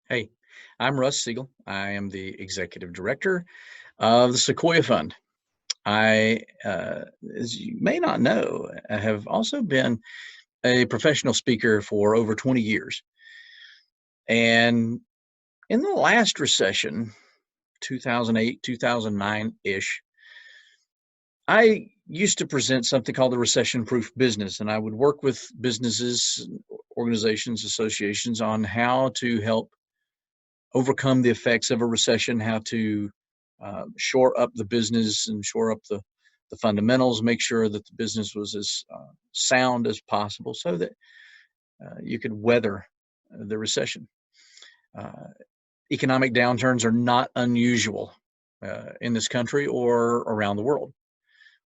Hey, I'm Russ Siegel. I am the executive director of the Sequoia Fund. As you may not know, I have also been a professional speaker for over 20 years. And in the last recession, 2008, 2009-ish, I used to present something called the recession-proof business, and I would work with businesses, organizations, associations on how to help overcome the effects of a recession, how to shore up the business and shore up the fundamentals, make sure that the business was as sound as possible so that you could weather the recession. Uh, Economic downturns are not unusual in this country or around the world.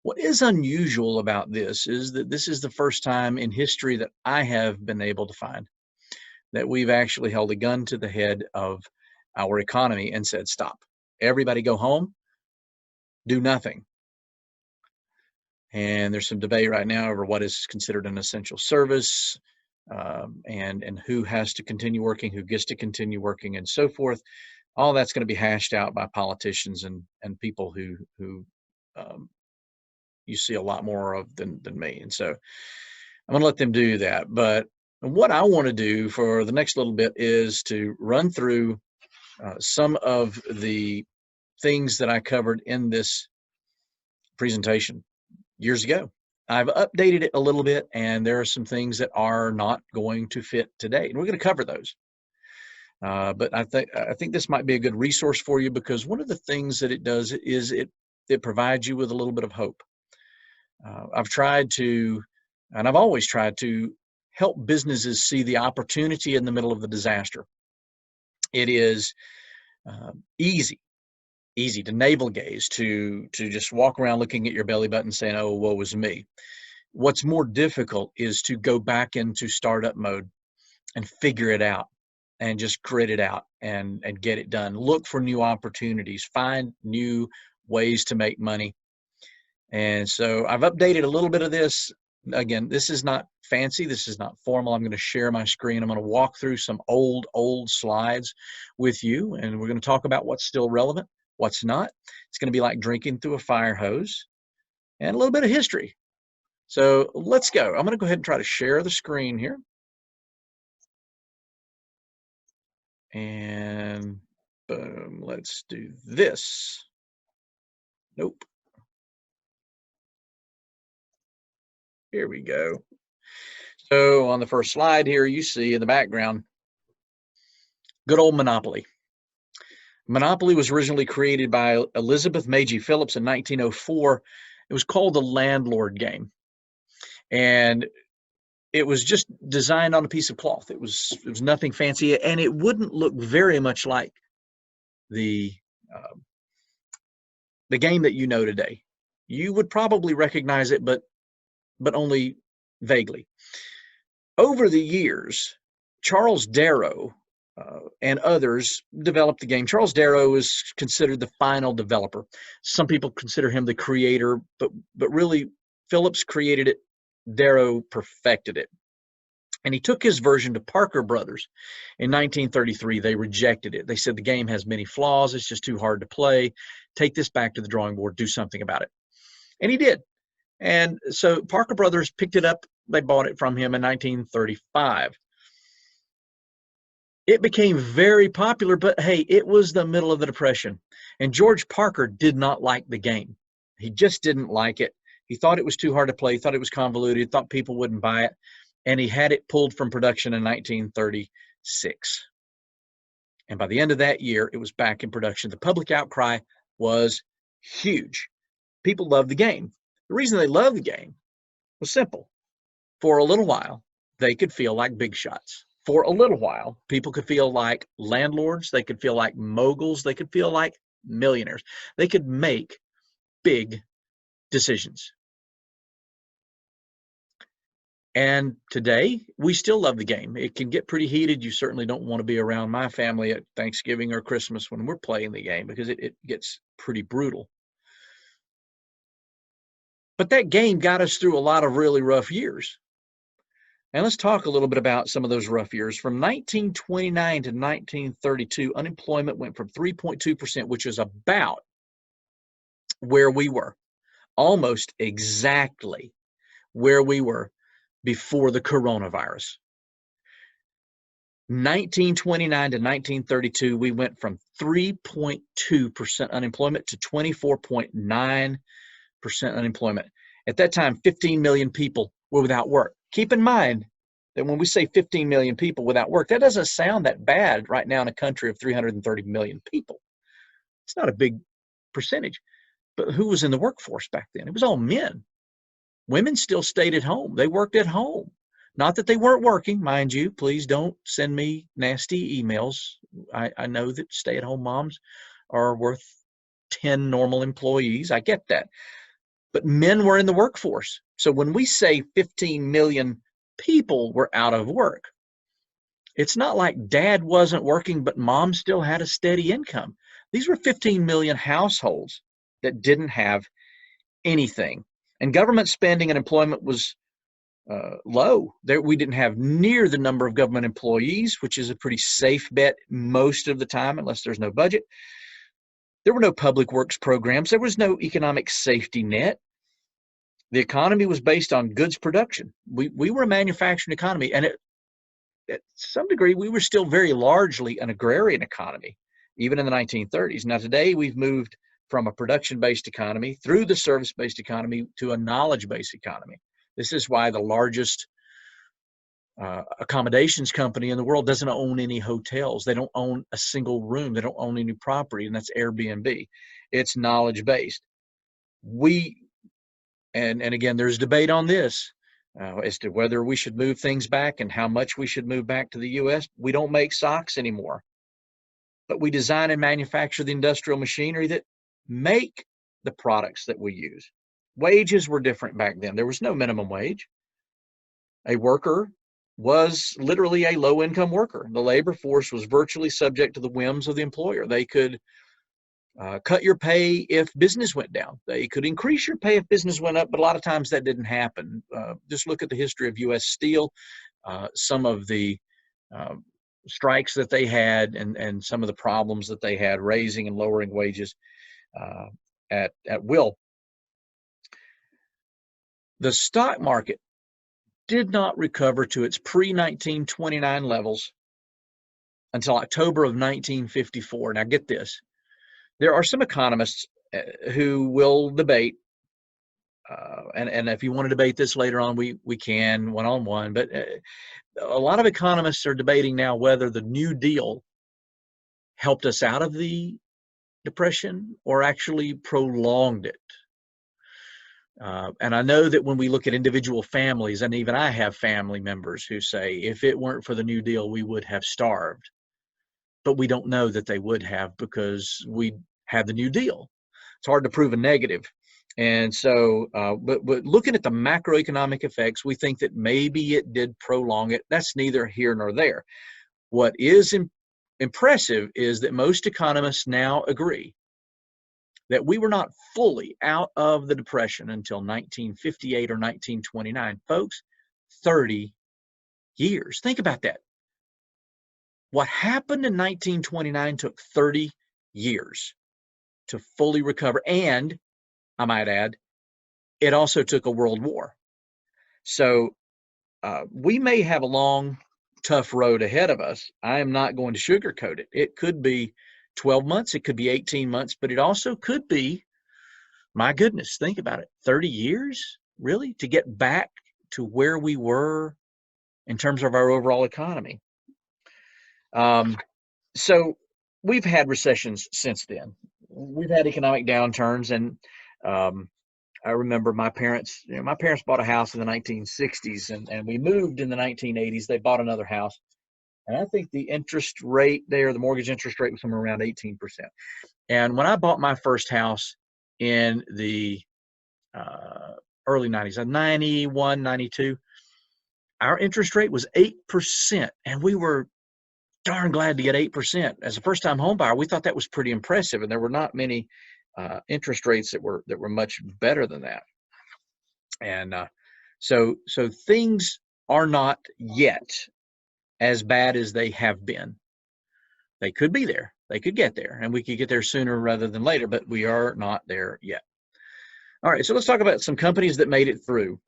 What is unusual about this is that this is the first time in history that I have been able to find that we've actually held a gun to the head of our economy and said, stop, everybody go home, do nothing. And there's some debate right now over what is considered an essential service, and who has to continue working, who gets to continue working, and so forth. All that's going to be hashed out by politicians and people who um, you see a lot more of than me. And so I'm going to let them do that. But what I want to do for the next little bit is to run through some of the things that I covered in this presentation years ago. I've updated it a little bit, and there are some things that are not going to fit today, and we're going to cover those. But I think this might be a good resource for you, because one of the things that it does is it provides you with a little bit of hope. I've tried to, and I've always tried to help businesses see the opportunity in the middle of the disaster. It is easy to navel gaze, to just walk around looking at your belly button saying, oh, woe is me. What's more difficult is to go back into startup mode and figure it out and just grit it out and get it done. Look for new opportunities, find new ways to make money. And so I've updated a little bit of this. Again, this is not fancy. This is not formal. I'm going to share my screen. I'm going to walk through some old slides with you, and we're going to talk about what's still relevant, what's not. It's going to be like drinking through a fire hose, and a little bit of history. So let's go. I'm going to go ahead and try to share the screen here. And boom, let's do this. Nope. Here we go. So on the first slide here, you see in the background, good old Monopoly. Monopoly was originally created by Elizabeth Magie Phillips in 1904. It was called the landlord game. And it was just designed on a piece of cloth. It was nothing fancy, and it wouldn't look very much like the game that you know today. You would probably recognize it, but only vaguely. Over the years, Charles Darrow and others developed the game. Charles Darrow is considered the final developer. Some people consider him the creator, but really Phillips created it. Darrow perfected it. And he took his version to Parker Brothers in 1933. They rejected it. They said the game has many flaws. It's just too hard to play. Take this back to the drawing board. Do something about it. And he did. And so Parker Brothers picked it up. They bought it from him in 1935. It became very popular, but hey, it was the middle of the Depression. And George Parker did not like the game. He just didn't like it. He thought it was too hard to play. He thought it was convoluted. He thought people wouldn't buy it. And he had it pulled from production in 1936. And by the end of that year, it was back in production. The public outcry was huge. People loved the game. The reason they loved the game was simple. For a little while, they could feel like big shots. For a little while, people could feel like landlords. They could feel like moguls. They could feel like millionaires. They could make big decisions. And today, we still love the game. It can get pretty heated. You certainly don't want to be around my family at Thanksgiving or Christmas when we're playing the game, because it gets pretty brutal. But that game got us through a lot of really rough years. And let's talk a little bit about some of those rough years. From 1929 to 1932, unemployment went from 3.2%, which is about where we were, almost exactly where we were before the coronavirus. 1929 to 1932, we went from 3.2% unemployment to 24.9% unemployment. At that time, 15 million people were without work. Keep in mind that when we say 15 million people without work, that doesn't sound that bad right now in a country of 330 million people. It's not a big percentage. But who was in the workforce back then? It was all men. Women still stayed at home. They worked at home. Not that they weren't working, mind you. Please don't send me nasty emails. I know that stay-at-home moms are worth 10 normal employees. I get that. But men were in the workforce. So when we say 15 million people were out of work, it's not like dad wasn't working, but mom still had a steady income. These were 15 million households that didn't have anything. And government spending and employment was low. We didn't have near the number of government employees, which is a pretty safe bet most of the time, unless there's no budget. There were no public works programs. There was no economic safety net. The economy was based on goods production. We were a manufacturing economy, and at some degree, we were still very largely an agrarian economy, even in the 1930s. Now, today, we've moved from a production-based economy through the service-based economy to a knowledge-based economy. This is why the largest accommodations company in the world doesn't own any hotels. They don't own a single room. They don't own any property, and that's Airbnb. It's knowledge-based. And again, there's debate on this as to whether we should move things back and how much we should move back to the U.S. We don't make socks anymore, but we design and manufacture the industrial machinery that make the products that we use. Wages were different back then. There was no minimum wage. A worker was literally a low-income worker. The labor force was virtually subject to the whims of the employer. They could cut your pay if business went down. They could increase your pay if business went up, but a lot of times that didn't happen. Just look at the history of U.S. Steel, some of the strikes that they had, and some of the problems that they had raising and lowering wages at will. The stock market did not recover to its pre-1929 levels until October of 1954. Now get this. There are some economists who will debate, and if you want to debate this later on, we can one-on-one, but a lot of economists are debating now whether the New Deal helped us out of the Depression or actually prolonged it. And I know that when we look at individual families, and even I have family members who say, if it weren't for the New Deal, we would have starved. But we don't know that they would have because we had the New Deal. It's hard to prove a negative. And so, but looking at the macroeconomic effects, we think that maybe it did prolong it. That's neither here nor there. What is impressive is that most economists now agree that we were not fully out of the Depression until 1958 or 1929. Folks, 30 years. Think about that. What happened in 1929 took 30 years to fully recover. And I might add, it also took a world war. So we may have a long, tough road ahead of us. I am not going to sugarcoat it. It could be 12 months, it could be 18 months, but it also could be, my goodness, think about it, 30 years, really, to get back to where we were in terms of our overall economy. So we've had recessions since then. We've had economic downturns, and I remember my parents bought a house in the 1960s, and we moved in the 1980s. They bought another house. And I think the interest rate there, the mortgage interest rate was somewhere around 18%. And when I bought my first house in the early 90s, 91, 92, our interest rate was 8%. And we were darn glad to get 8%. As a first-time home buyer, we thought that was pretty impressive. And there were not many interest rates that were much better than that. And so things are not yet as bad as they have been. They could be there. They could get there, and we could get there sooner rather than later, but we are not there yet. All right, so let's talk about some companies that made it through.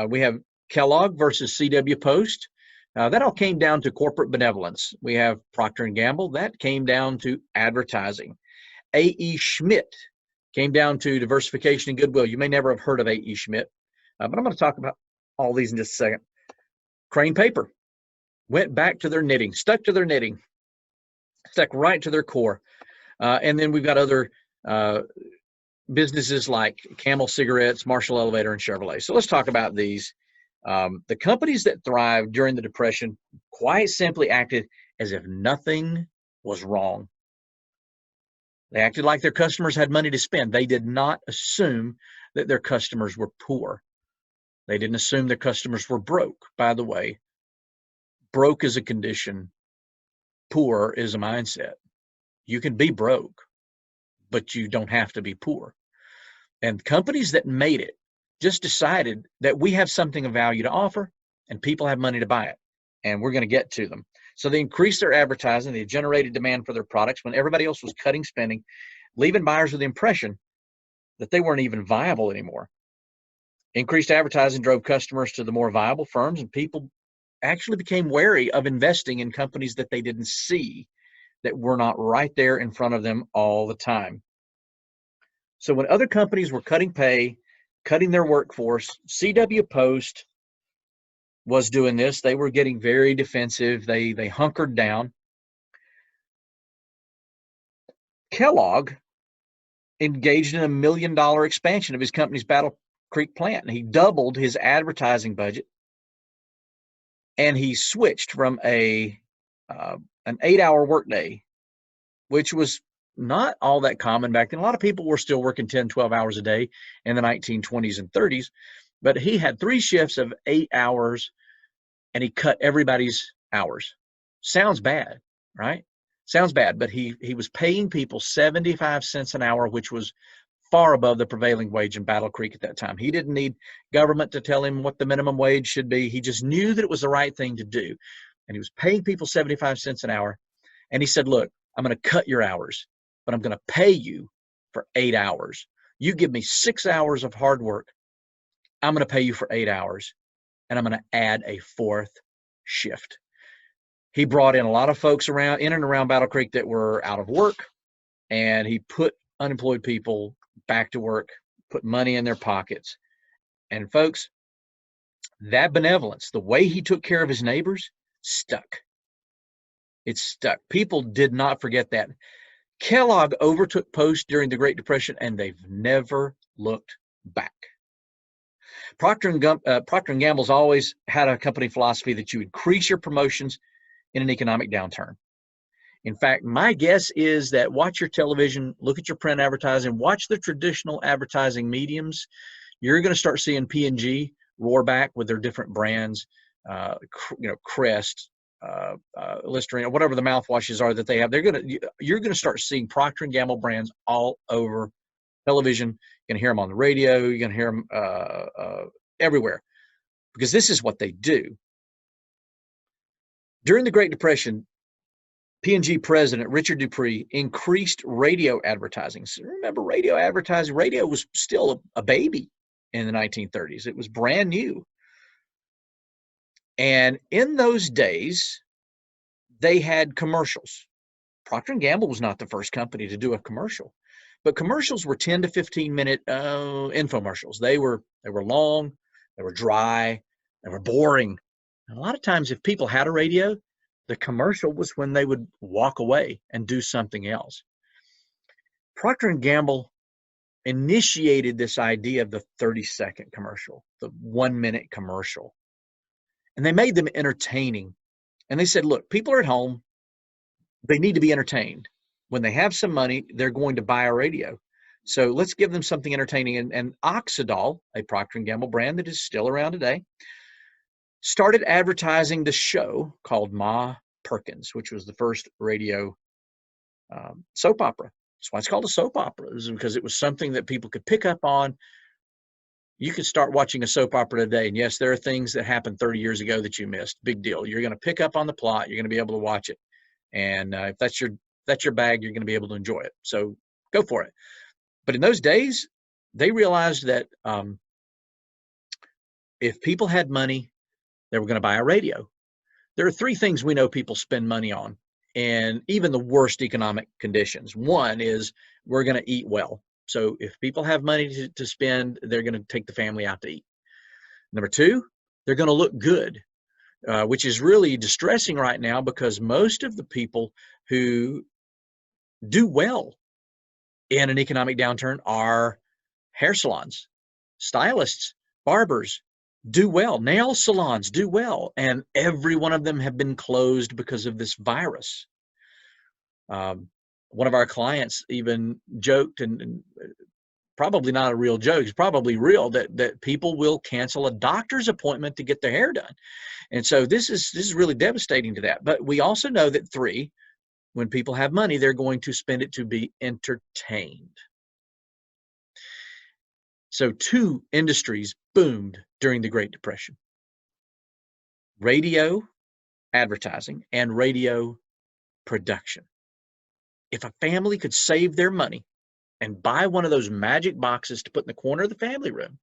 We have Kellogg versus C.W. Post. That all came down to corporate benevolence. We have Procter & Gamble. That came down to advertising. A.E. Schmidt came down to diversification and goodwill. You may never have heard of A.E. Schmidt, but I'm going to talk about all these in just a second. Crane Paper went back to their knitting, stuck to their knitting, stuck right to their core. And then we've got other businesses like Camel Cigarettes, Marshall Elevator, and Chevrolet. So let's talk about these. The companies that thrived during the Depression quite simply acted as if nothing was wrong. They acted like their customers had money to spend. They did not assume that their customers were poor. They didn't assume their customers were broke. By the way, broke is a condition. Poor is a mindset. You can be broke, but you don't have to be poor. And companies that made it just decided that we have something of value to offer and people have money to buy it, and we're going to get to them. So they increased their advertising. They generated demand for their products when everybody else was cutting spending, leaving buyers with the impression that they weren't even viable anymore. Increased advertising drove customers to the more viable firms, and people actually became wary of investing in companies that they didn't see, that were not right there in front of them all the time. So when other companies were cutting pay, cutting their workforce, C.W. Post was doing this. They were getting very defensive. They hunkered down. Kellogg engaged in $1 million expansion of his company's Battle Creek plant, and he doubled his advertising budget, and he switched from an 8-hour workday, which was not all that common back then. A lot of people were still working 10, 12 hours a day in the 1920s and 30s, but he had 3 shifts of 8 hours, and he cut everybody's hours. Sounds bad, right? Sounds bad, but he was paying people 75 cents an hour, which was far above the prevailing wage in Battle Creek at that time. He didn't need government to tell him what the minimum wage should be. He just knew that it was the right thing to do. And he was paying people 75 cents an hour. And he said, look, I'm going to cut your hours, but I'm going to pay you for 8 hours. You give me 6 hours of hard work. I'm going to pay you for 8 hours. And I'm going to add a 4th shift. He brought in a lot of folks around in and around Battle Creek that were out of work, and he put unemployed people back to work, put money in their pockets. And folks, that benevolence, the way he took care of his neighbors, stuck. It stuck. People did not forget that. Kellogg overtook Post during the Great Depression, and they've never looked back. Procter & Gamble's always had a company philosophy that you increase your promotions in an economic downturn. In fact, my guess is that watch your television, look at your print advertising, watch the traditional advertising mediums. You're going to start seeing P&G roar back with their different brands, Crest, Listerine, whatever the mouthwashes are that they have. You're going to start seeing Procter & Gamble brands all over television. You're going to hear them on the radio. You're going to hear them everywhere, because this is what they do. During the Great Depression, P&G president Richard Dupree increased radio advertising. So remember, radio advertising, radio was still a baby in the 1930s. It was brand new. And in those days, they had commercials. Procter & Gamble was not the first company to do a commercial, but commercials were 10 to 15-minute infomercials. They were long, they were dry, they were boring. And a lot of times, if people had a radio, the commercial was when they would walk away and do something else. Procter & Gamble initiated this idea of the 30-second commercial, the 1-minute commercial. And they made them entertaining. And they said, look, people are at home. They need to be entertained. When they have some money, they're going to buy a radio. So let's give them something entertaining. And Oxydol, a Procter & Gamble brand that is still around today, started advertising the show called Ma Perkins, which was the first radio soap opera. That's why it's called a soap opera, because it was something that people could pick up on You could start watching a soap opera today, and yes, there are things that happened 30 years ago that you missed. Big deal. You're going to pick up on the plot. You're going to be able to watch it, and if that's your bag, you're going to be able to enjoy it. So go for it. But in those days, they realized that if people had money, they were going to buy a radio. There are three things we know people spend money on, and even the worst economic conditions. One is we're going to eat well. So if people have money to spend, they're going to take the family out to eat. Number two, they're going to look good, which is really distressing right now because most of the people who do well in an economic downturn are hair salons, stylists, barbers do well, nail salons do well, and every one of them have been closed because of this virus. One of our clients even joked, and probably not a real joke, it's probably real, that people will cancel a doctor's appointment to get their hair done. And so this is really devastating to that. But we also know that three, when people have money, they're going to spend it to be entertained. So two industries boomed during the Great Depression: radio advertising and radio production. If a family could save their money and buy one of those magic boxes to put in the corner of the family room,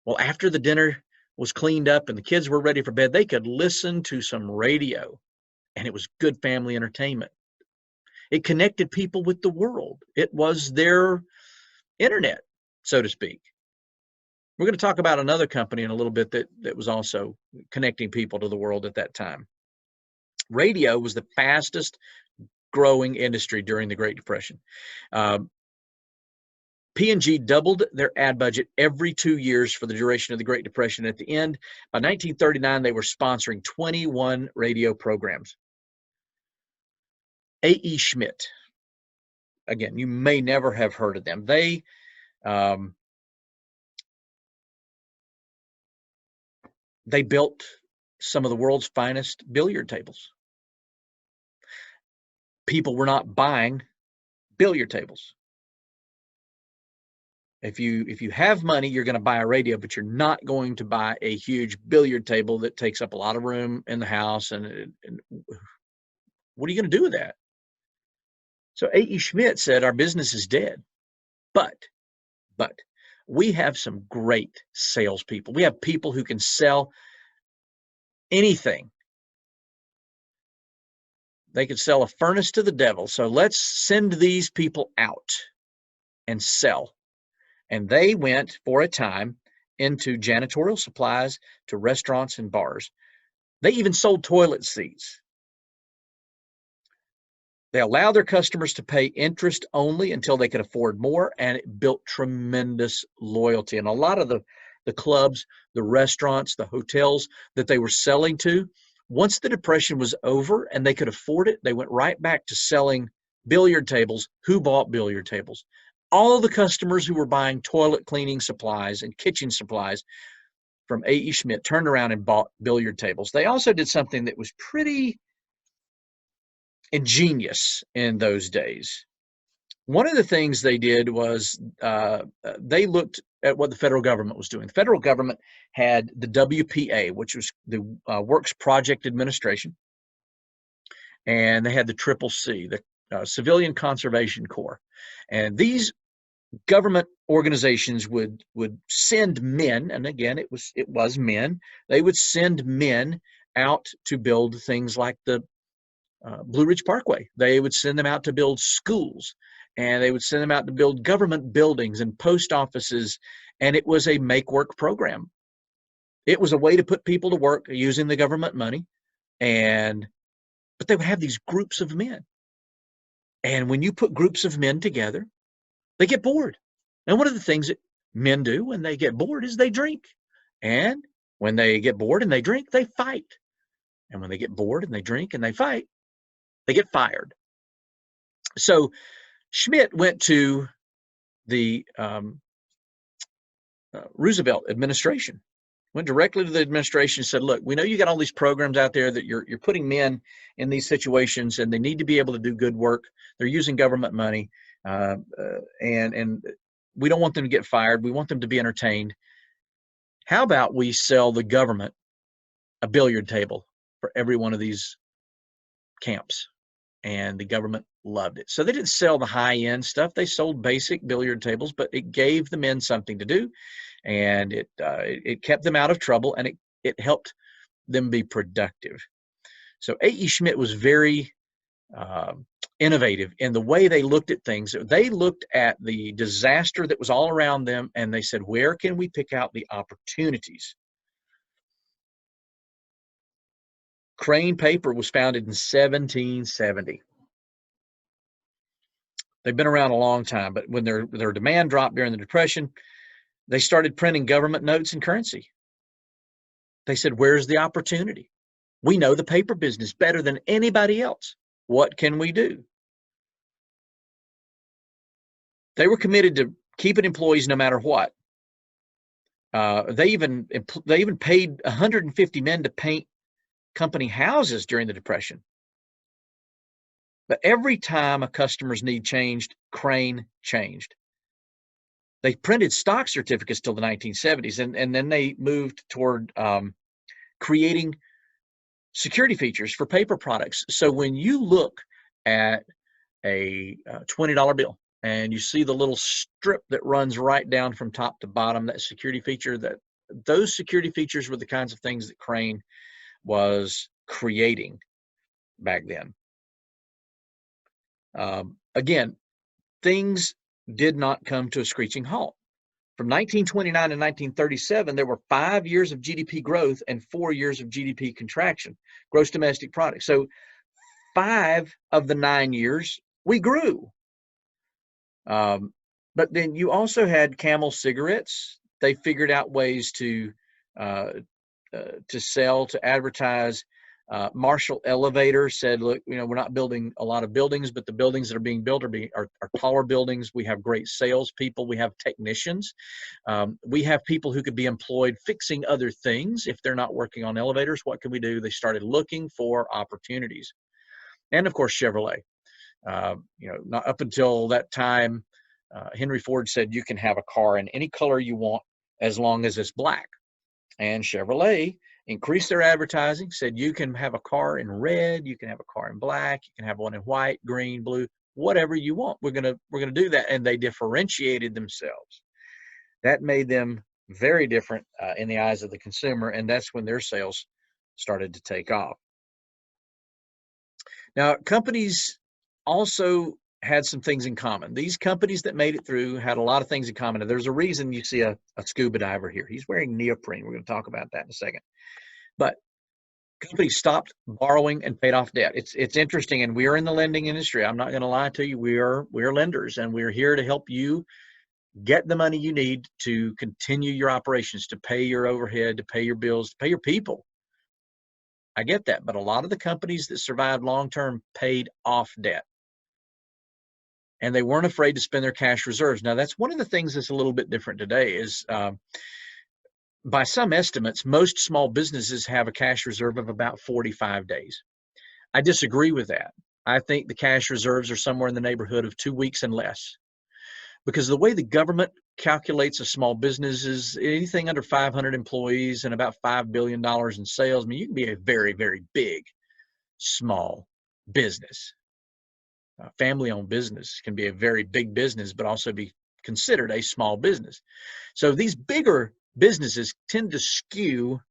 well, after the dinner was cleaned up and the kids were ready for bed, they could listen to some radio, and it was good family entertainment. It connected people with the world. It was their internet, so to speak. We're going to talk about another company in a little bit that was also connecting people to the world at that time. Radio was the fastest growing industry during the Great Depression. P&G doubled their ad budget every 2 years for the duration of the Great Depression. At the end, by 1939, they were sponsoring 21 radio programs. A.E. Schmidt, again, you may never have heard of them. They built some of the world's finest billiard tables. People were not buying billiard tables. If you have money, you're going to buy a radio, but you're not going to buy a huge billiard table that takes up a lot of room in the house. And what are you going to do with that? So A.E. Schmidt said, our business is dead, but we have some great salespeople. We have people who can sell anything. They could sell a furnace to the devil. So let's send these people out and sell. And they went for a time into janitorial supplies to restaurants and bars. They even sold toilet seats. They allowed their customers to pay interest only until they could afford more, and it built tremendous loyalty. And a lot of the clubs, the restaurants, the hotels that they were selling to, once the Depression was over and they could afford it, they went right back to selling billiard tables. Who bought billiard tables? All of the customers who were buying toilet cleaning supplies and kitchen supplies from A.E. Schmidt turned around and bought billiard tables. They also did something that was pretty ingenious in those days. One of the things they did was they looked at what the federal government was doing. The federal government had the WPA, which was the Works Project Administration, and they had the CCC, the Civilian Conservation Corps. And these government organizations would send men, and again, it was men. They would send men out to build things like the Blue Ridge Parkway. They would send them out to build schools, and they would send them out to build government buildings and post offices, and it was a make-work program. It was a way to put people to work using the government money, but they would have these groups of men. And when you put groups of men together, they get bored. And one of the things that men do when they get bored is they drink. And when they get bored and they drink, they fight. And when they get bored and they drink and they fight, they get fired. So Schmidt went to the Roosevelt administration, went directly to the administration and said, look, we know you got all these programs out there that you're putting men in these situations, and they need to be able to do good work. They're using government money. And We don't want them to get fired. We want them to be entertained. How about we sell the government a billiard table for every one of these camps? And the government loved it. So they didn't sell the high-end stuff. They sold basic billiard tables, but it gave the men something to do, and it kept them out of trouble, and it helped them be productive. So A.E. Schmidt was very innovative in the way they looked at things. They looked at the disaster that was all around them, and they said, where can we pick out the opportunities? Crane Paper was founded in 1770. They've been around a long time, but when their demand dropped during the Depression, they started printing government notes and currency. They said, where's the opportunity? We know the paper business better than anybody else. What can we do? They were committed to keeping employees no matter what. They even paid 150 men to paint company houses during the Depression. But every time a customer's need changed, Crane changed. They printed stock certificates till the 1970s, and then they moved toward creating security features for paper products. So when you look at a $20 bill and you see the little strip that runs right down from top to bottom, that security feature, those security features were the kinds of things that Crane was creating back then. Again, things did not come to a screeching halt. From 1929 to 1937, there were 5 years of GDP growth and 4 years of GDP contraction, gross domestic product. So 5 of the 9 years, we grew. But then you also had Camel cigarettes. They figured out ways to sell, to advertise. Marshall Elevator said, look, we're not building a lot of buildings, but the buildings that are being built are taller buildings. We have great salespeople. We have technicians. We have people who could be employed fixing other things if they're not working on elevators. What can we do? They started looking for opportunities. And of course, Chevrolet. Not up until that time, Henry Ford said you can have a car in any color you want as long as it's black. And Chevrolet increased their advertising, said you can have a car in red, you can have a car in black, you can have one in white, green, blue, whatever you want. We're gonna do that, and they differentiated themselves. That made them very different in the eyes of the consumer, and that's when their sales started to take off. Now, companies also had some things in common. These companies that made it through had a lot of things in common. And there's a reason you see a scuba diver here. He's wearing neoprene. We're going to talk about that in a second. But companies stopped borrowing and paid off debt. It's interesting, and we are in the lending industry. I'm not going to lie to you. We are lenders, and we're here to help you get the money you need to continue your operations, to pay your overhead, to pay your bills, to pay your people. I get that, but a lot of the companies that survived long-term paid off debt. And they weren't afraid to spend their cash reserves. Now, that's one of the things that's a little bit different today is by some estimates, most small businesses have a cash reserve of about 45 days. I disagree with that. I think the cash reserves are somewhere in the neighborhood of 2 weeks and less. Because the way the government calculates a small business is anything under 500 employees and about $5 billion in sales. I mean, you can be a very, very big, small business. Family-owned business can be a very big business, but also be considered a small business. So these bigger businesses tend to skew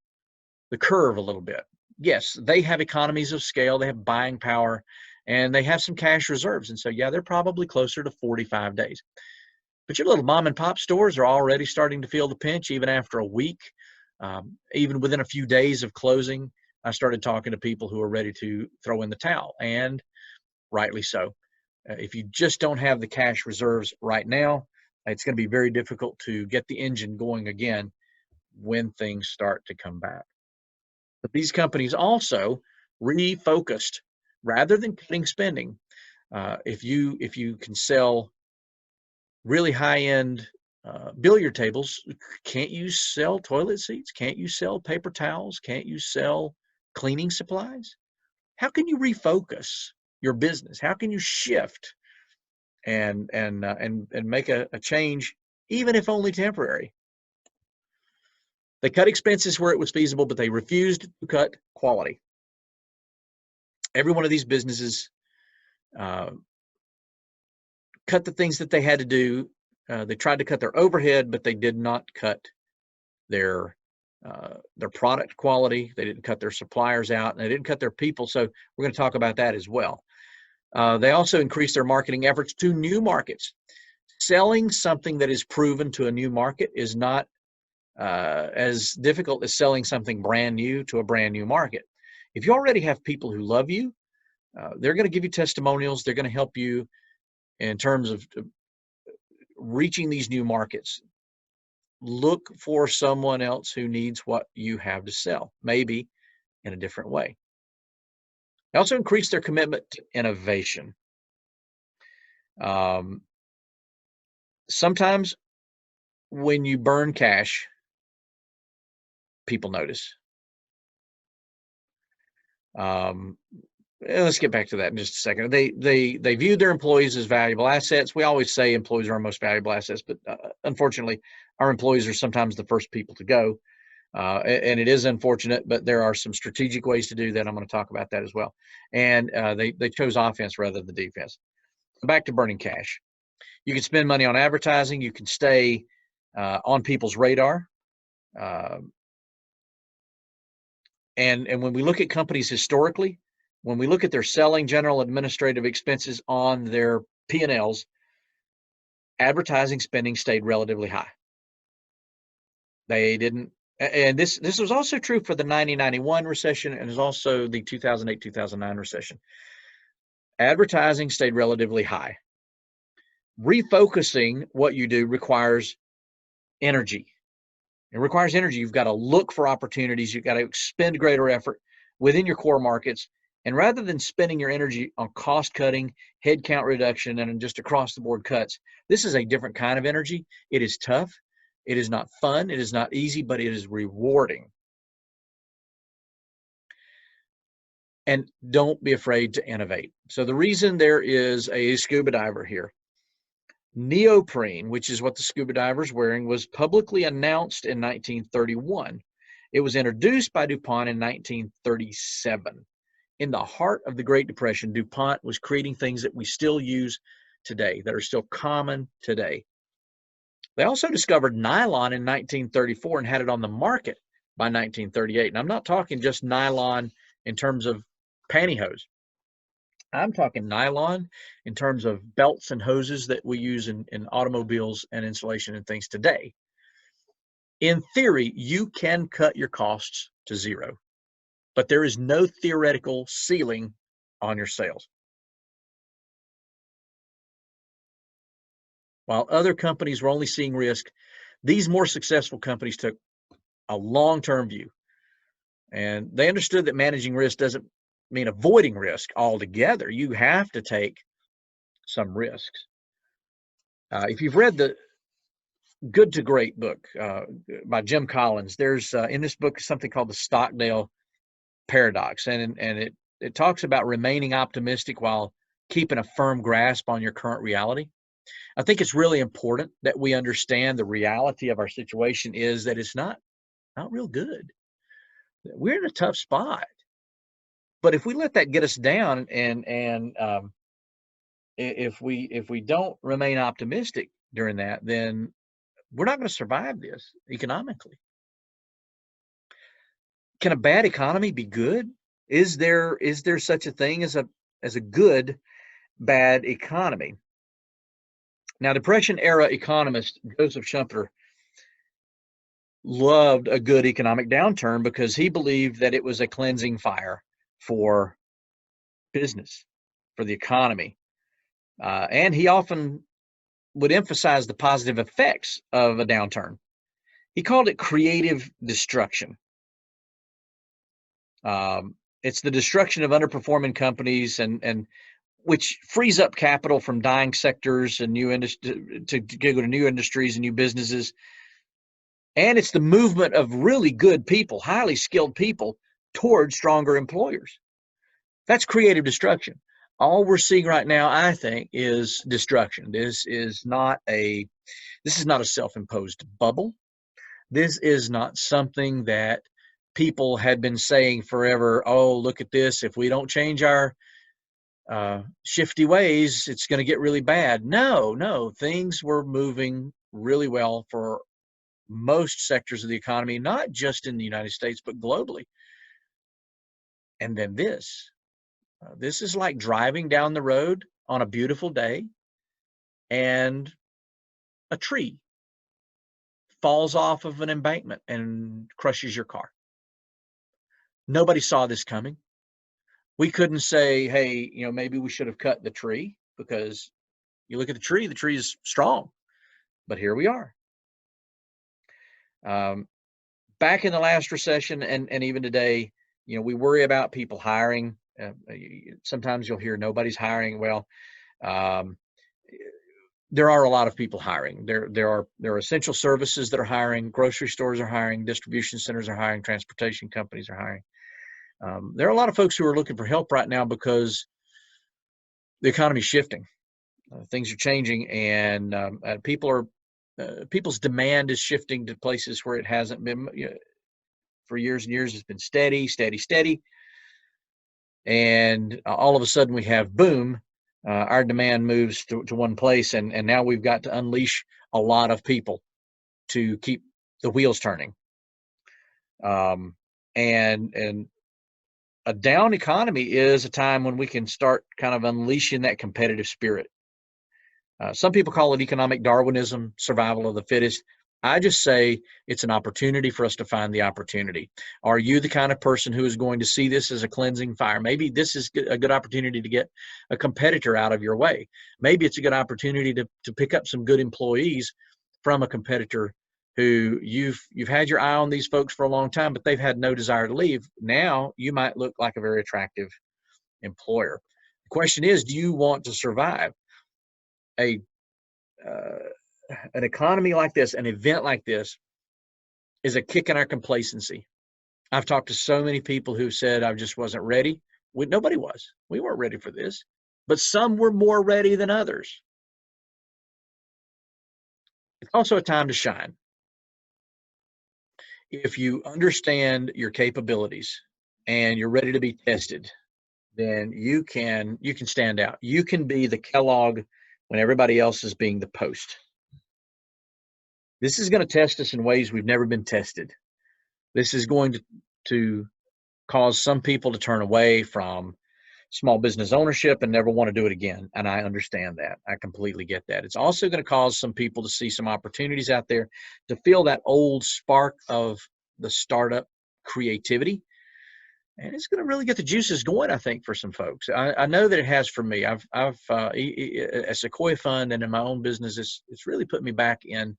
the curve a little bit. Yes, they have economies of scale, they have buying power, and they have some cash reserves. And so, yeah, they're probably closer to 45 days. But your little mom and pop stores are already starting to feel the pinch even after a week. Even within a few days of closing, I started talking to people who are ready to throw in the towel, and rightly so. If you just don't have the cash reserves right now, it's going to be very difficult to get the engine going again when things start to come back. But these companies also refocused rather than cutting spending. If you can sell really high-end billiard tables, can't you sell toilet seats? Can't you sell paper towels? Can't you sell cleaning supplies? How can you refocus your business? How can you shift and make a change even if only temporary. They cut expenses where it was feasible, but they refused to cut quality. Every one of these businesses cut the things that they had to do. They tried to cut their overhead, but they did not cut their product quality. They didn't cut their suppliers out, and they didn't cut their people. So we're going to talk about that as well. They also increased their marketing efforts to new markets. Selling something that is proven to a new market is not as difficult as selling something brand new to a brand new market. If you already have people who love you, they're going to give you testimonials. They're going to help you in terms of reaching these new markets. Look for someone else who needs what you have to sell, maybe in a different way. They also increased their commitment to innovation. Sometimes when you burn cash, people notice. Let's get back to that in just a second. They viewed their employees as valuable assets. We always say employees are our most valuable assets, but unfortunately, our employees are sometimes the first people to go. And it is unfortunate, but there are some strategic ways to do that. I'm going to talk about that as well. And they chose offense rather than defense. Back to burning cash. You can spend money on advertising. You can stay on people's radar. And when we look at companies historically, when we look at their selling, general, administrative expenses on their P&Ls, advertising spending stayed relatively high. They didn't, and this was also true for the 1991 recession, and is also the 2008-2009 recession. Advertising stayed relatively high. Refocusing what you do requires energy. It requires energy. You've got to look for opportunities. You've got to expend greater effort within your core markets. And rather than spending your energy on cost cutting, headcount reduction, and just across the board cuts, this is a different kind of energy. It is tough. It is not fun. It is not easy, but it is rewarding. And don't be afraid to innovate. So the reason there is a scuba diver here, neoprene, which is what the scuba diver is wearing, was publicly announced in 1931. It was introduced by DuPont in 1937. In the heart of the Great Depression, DuPont was creating things that we still use today, that are still common today. They also discovered nylon in 1934 and had it on the market by 1938. And I'm not talking just nylon in terms of pantyhose. I'm talking nylon in terms of belts and hoses that we use in automobiles and insulation and things today. In theory, you can cut your costs to zero, but there is no theoretical ceiling on your sales. While other companies were only seeing risk, these more successful companies took a long-term view. And they understood that managing risk doesn't mean avoiding risk altogether. You have to take some risks. If you've read the Good to Great book by Jim Collins, there's in this book something called the Stockdale paradox, and it talks about remaining optimistic while keeping a firm grasp on your current reality. I think it's really important that we understand the reality of our situation is that it's not real good. We're in a tough spot. But if we let that get us down, and if we don't remain optimistic during that, then we're not going to survive this economically. Can a bad economy be good? Is there such a thing as a good bad economy? Now, Depression era economist Joseph Schumpeter loved a good economic downturn because he believed that it was a cleansing fire for business, for the economy. And he often would emphasize the positive effects of a downturn. He called it creative destruction. It's the destruction of underperforming companies, and which frees up capital from dying sectors and new industry to go to new industries and new businesses. And it's the movement of really good people, highly skilled people, towards stronger employers. That's creative destruction. All we're seeing right now, I think, is destruction. This is not a This is not a self-imposed bubble. This is not something that people had been saying forever. Oh, look at this. If we don't change our shifty ways, it's going to get really bad. No, things were moving really well for most sectors of the economy, not just in the United States, but globally. And then this is like driving down the road on a beautiful day and a tree falls off of an embankment and crushes your car. Nobody saw this coming. We couldn't say, hey, maybe we should have cut the tree, because you look at the tree is strong, but here we are. Back in the last recession and even today, we worry about people hiring. Sometimes you'll hear nobody's hiring. Well, there are a lot of people hiring. There are essential services that are hiring. Grocery stores are hiring. Distribution centers are hiring. Transportation companies are hiring. There are a lot of folks who are looking for help right now because the economy is shifting. Things are changing, and people's demand is shifting to places where it hasn't been for years and years. It's been steady. And all of a sudden we have boom. Our demand moves to one place, and now we've got to unleash a lot of people to keep the wheels turning. And a down economy is a time when we can start kind of unleashing that competitive spirit. Some people call it economic Darwinism, survival of the fittest. I just say it's an opportunity for us to find the opportunity. Are you the kind of person who is going to see this as a cleansing fire? Maybe this is a good opportunity to get a competitor out of your way. Maybe it's a good opportunity to pick up some good employees from a competitor who you've had your eye on these folks for a long time, but they've had no desire to leave. Now you might look like a very attractive employer. The question is, do you want to survive an economy like this? An event like this is a kick in our complacency. I've talked to so many people who said I just wasn't ready. Nobody was. We weren't ready for this, but some were more ready than others. It's also a time to shine. If you understand your capabilities and you're ready to be tested, then you can stand out. You can be the Kellogg when everybody else is being the Post. This is going to test us in ways we've never been tested. This is going to cause some people to turn away from small business ownership and never want to do it again. And I understand that. I completely get that. It's also going to cause some people to see some opportunities out there, to feel that old spark of the startup creativity. And it's going to really get the juices going, I think, for some folks. I know that it has for me. I've a Sequoia fund and in my own business, it's really put me back in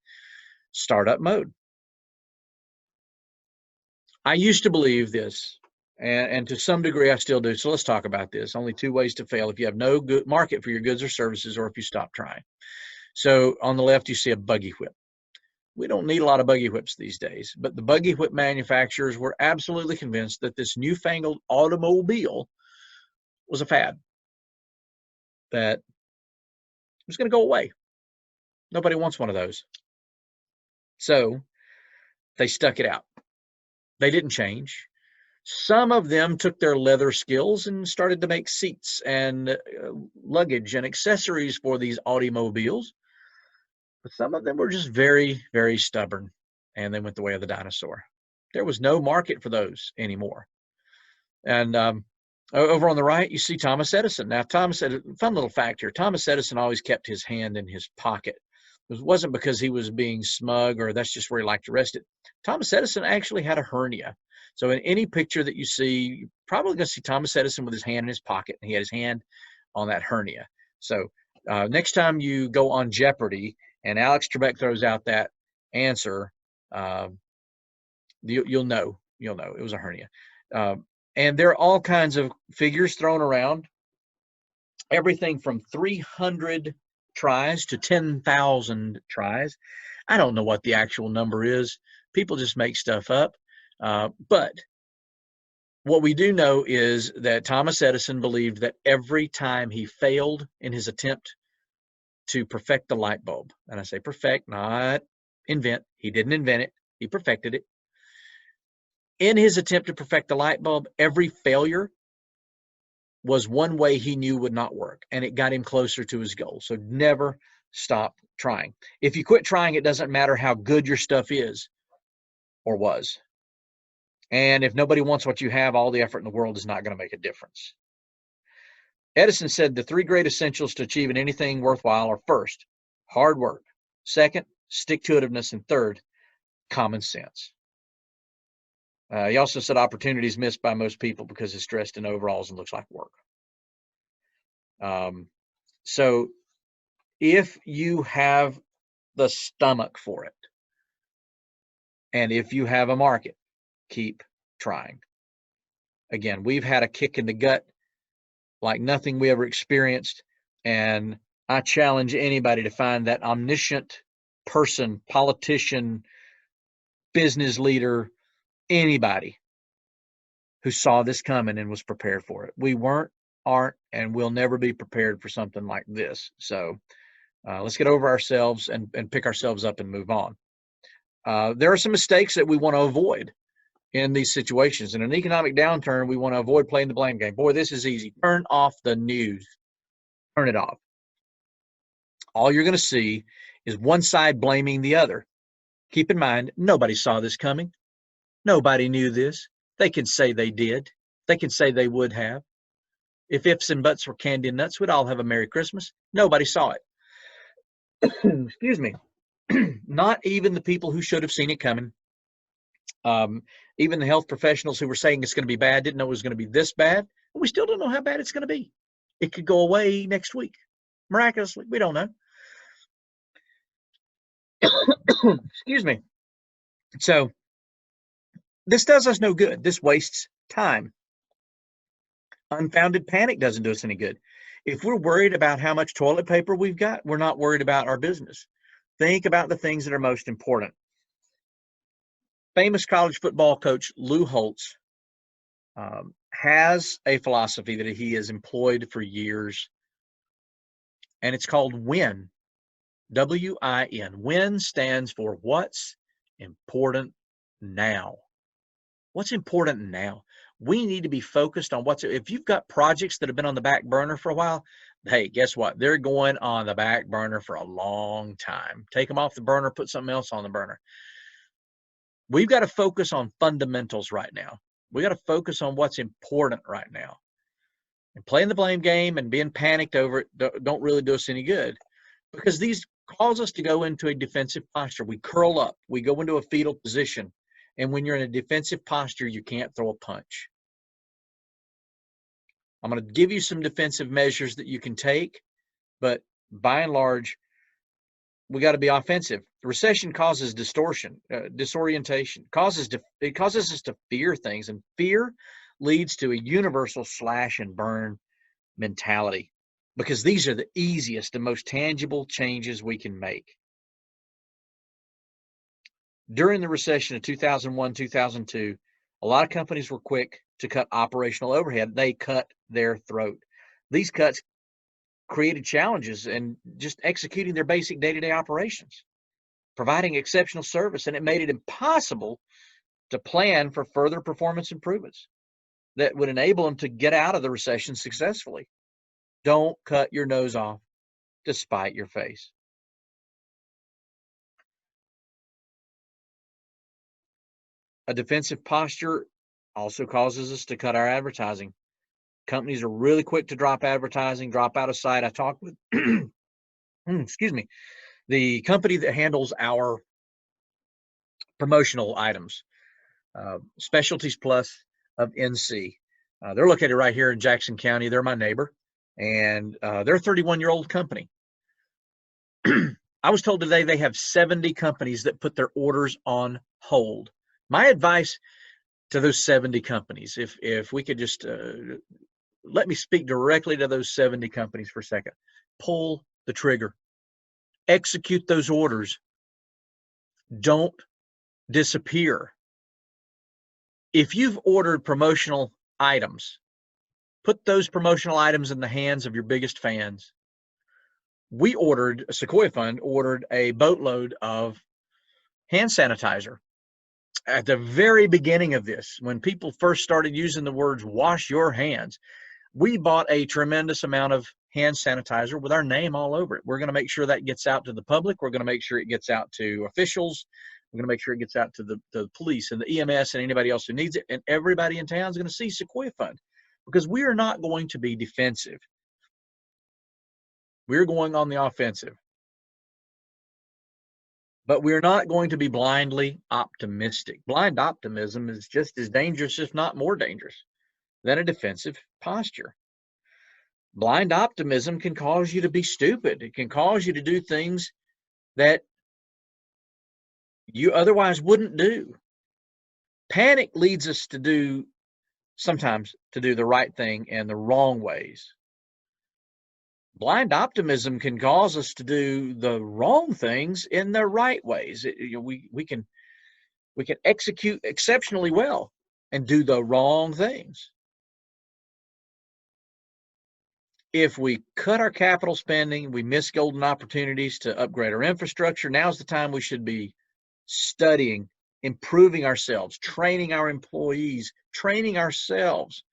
startup mode. I used to believe this, and to some degree I still do. So let's talk about this. Only two ways to fail: if you have no good market for your goods or services, or if you stop trying. So on the left, you see a buggy whip. We don't need a lot of buggy whips these days, but the buggy whip manufacturers were absolutely convinced that this newfangled automobile was a fad, that it was going to go away. Nobody wants one of those. So they stuck it out. They didn't change. Some of them took their leather skills and started to make seats and luggage and accessories for these automobiles. But some of them were just very, very stubborn, and they went the way of the dinosaur. There was no market for those anymore. And over on the right, you see Thomas Edison. Now, fun little fact here, Thomas Edison always kept his hand in his pocket. It wasn't because he was being smug or that's just where he liked to rest it. Thomas Edison actually had a hernia. So in any picture that you see, you're probably going to see Thomas Edison with his hand in his pocket, and he had his hand on that hernia. So next time you go on Jeopardy and Alex Trebek throws out that answer, you'll know it was a hernia. And there are all kinds of figures thrown around, everything from 300 tries to 10,000 tries. I don't know what the actual number is. People just make stuff up. But what we do know is that Thomas Edison believed that every time he failed in his attempt to perfect the light bulb. And I say perfect, not invent. He didn't invent it. He perfected it. In his attempt to perfect the light bulb, every failure was one way he knew would not work, and it got him closer to his goal. So never stop trying. If you quit trying, it doesn't matter how good your stuff is or was. And if nobody wants what you have, all the effort in the world is not going to make a difference. Edison said the 3 great essentials to achieving anything worthwhile are: first, hard work; second, stick-to-itiveness; and third, common sense. He also said opportunity is missed by most people because it's dressed in overalls and looks like work. So if you have the stomach for it, and if you have a market, keep trying. Again, we've had a kick in the gut like nothing we ever experienced, and I challenge anybody to find that omniscient person, politician, business leader, anybody who saw this coming and was prepared for it. We weren't, aren't, and will never be prepared for something like this. So let's get over ourselves and pick ourselves up and move on. There are some mistakes that we want to avoid in these situations. In an economic downturn, we want to avoid playing the blame game. Boy, this is easy. Turn off the news. Turn it off. All you're going to see is one side blaming the other. Keep in mind, nobody saw this coming. Nobody knew this. They can say they did. They can say they would have. If ifs and buts were candy and nuts, we'd all have a Merry Christmas. Nobody saw it. Excuse me. Not even the people who should have seen it coming. Even the health professionals who were saying it's going to be bad didn't know it was going to be this bad. We still don't know how bad it's going to be. It could go away next week. Miraculously, we don't know. Excuse me. So this does us no good. This wastes time. Unfounded panic doesn't do us any good. If we're worried about how much toilet paper we've got, we're not worried about our business. Think about the things that are most important. Famous college football coach Lou Holtz has a philosophy that he has employed for years, and it's called WIN. W-I-N. WIN stands for what's important now. What's important now? We need to be focused on if you've got projects that have been on the back burner for a while, hey, guess what? They're going on the back burner for a long time. Take them off the burner, put something else on the burner. We've got to focus on fundamentals right now. We got to focus on what's important right now. And playing the blame game and being panicked over it don't really do us any good, because these cause us to go into a defensive posture. We curl up. We go into a fetal position. And when you're in a defensive posture, you can't throw a punch. I'm going to give you some defensive measures that you can take, but by and large, we got to be offensive. The recession causes distortion, disorientation. It causes us to fear things, and fear leads to a universal slash and burn mentality, because these are the easiest and most tangible changes we can make. During the recession of 2001, 2002, a lot of companies were quick to cut operational overhead. They cut their throat. These cuts created challenges in just executing their basic day-to-day operations, providing exceptional service, and it made it impossible to plan for further performance improvements that would enable them to get out of the recession successfully. Don't cut your nose off to spite your face. A defensive posture also causes us to cut our advertising. Companies are really quick to drop advertising, drop out of sight. I talked with, excuse me, the company that handles our promotional items, Specialties Plus of NC. They're located right here in Jackson County. They're my neighbor, and they're a 31-year-old company. I was told today they have 70 companies that put their orders on hold. My advice to those 70 companies, if we could just let me speak directly to those 70 companies for a second. Pull the trigger. Execute those orders. Don't disappear. If you've ordered promotional items, put those promotional items in the hands of your biggest fans. Sequoia Fund ordered a boatload of hand sanitizer. At the very beginning of this, when people first started using the words wash your hands, we bought a tremendous amount of hand sanitizer with our name all over it. We're going to make sure that gets out to the public. We're going to make sure it gets out to officials. We're going to make sure it gets out to the police and the EMS and anybody else who needs it. And everybody in town is going to see Sequoia Fund, because we are not going to be defensive. We're going on the offensive. But we're not going to be blindly optimistic. Blind optimism is just as dangerous, if not more dangerous, than a defensive posture. Blind optimism can cause you to be stupid. It can cause you to do things that you otherwise wouldn't do. Panic leads us sometimes to do the right thing in the wrong ways. Blind optimism can cause us to do the wrong things in the right ways. We can execute exceptionally well and do the wrong things. If we cut our capital spending, we miss golden opportunities to upgrade our infrastructure. Now's the time we should be studying, improving ourselves, training our employees, training ourselves,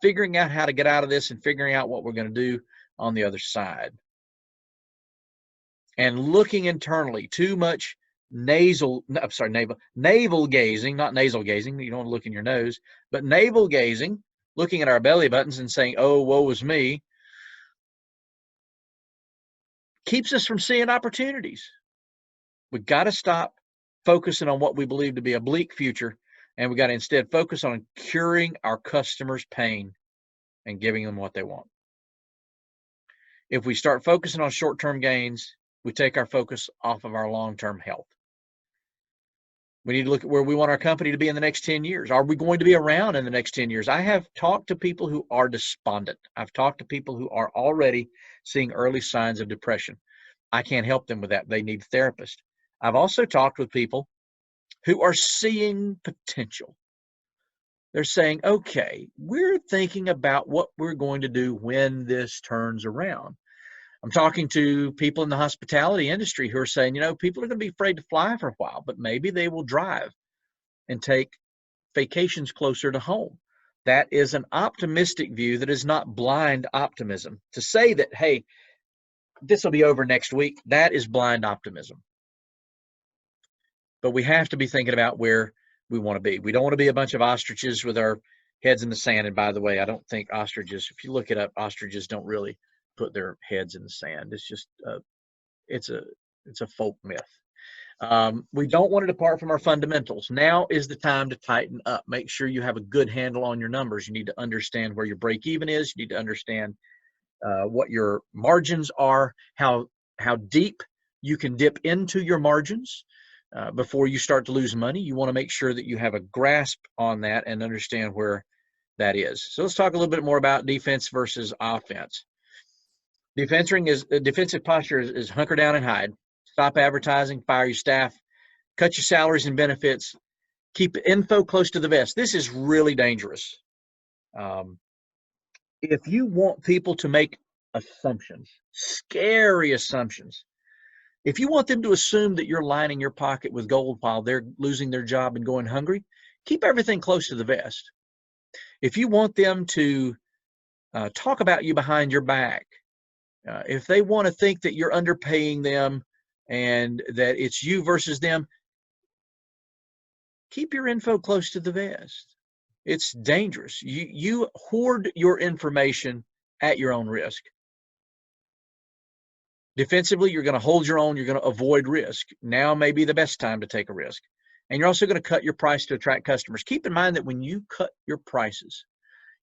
figuring out how to get out of this and figuring out what we're going to do on the other side. And looking internally. Too much navel gazing, not nasal gazing. You don't want to look in your nose, but navel gazing, looking at our belly buttons and saying, oh, woe is me, keeps us from seeing opportunities. We've got to stop focusing on what we believe to be a bleak future, and we got to instead focus on curing our customers' pain and giving them what they want. If we start focusing on short-term gains, we take our focus off of our long-term health. We need to look at where we want our company to be in the next 10 years. Are we going to be around in the next 10 years? I have talked to people who are despondent. I've talked to people who are already seeing early signs of depression. I can't help them with that. They need a therapist. I've also talked with people who are seeing potential. They're saying, okay, we're thinking about what we're going to do when this turns around. I'm talking to people in the hospitality industry who are saying, people are going to be afraid to fly for a while, but maybe they will drive and take vacations closer to home. That is an optimistic view that is not blind optimism. To say that, hey, this will be over next week, that is blind optimism. But we have to be thinking about where we want to be. We don't want to be a bunch of ostriches with our heads in the sand. And by the way, I don't think ostriches, if you look it up, ostriches don't really put their heads in the sand. It's just it's a folk myth. We don't want to depart from our fundamentals. Now is the time to tighten up. Make sure you have a good handle on your numbers. You need to understand where your break even is. You need to understand what your margins are, how deep you can dip into your margins before you start to lose money. You want to make sure that you have a grasp on that and understand where that is. So let's talk a little bit more about defense versus offense. Defensive posture is hunker down and hide. Stop advertising, fire your staff, cut your salaries and benefits, keep info close to the vest. This is really dangerous. If you want people to make assumptions, scary assumptions, if you want them to assume that you're lining your pocket with gold while they're losing their job and going hungry, keep everything close to the vest. If you want them to talk about you behind your back, if they want to think that you're underpaying them and that it's you versus them, keep your info close to the vest. It's dangerous. You hoard your information at your own risk. Defensively, you're going to hold your own. You're going to avoid risk. Now may be the best time to take a risk. And you're also going to cut your price to attract customers. Keep in mind that when you cut your prices,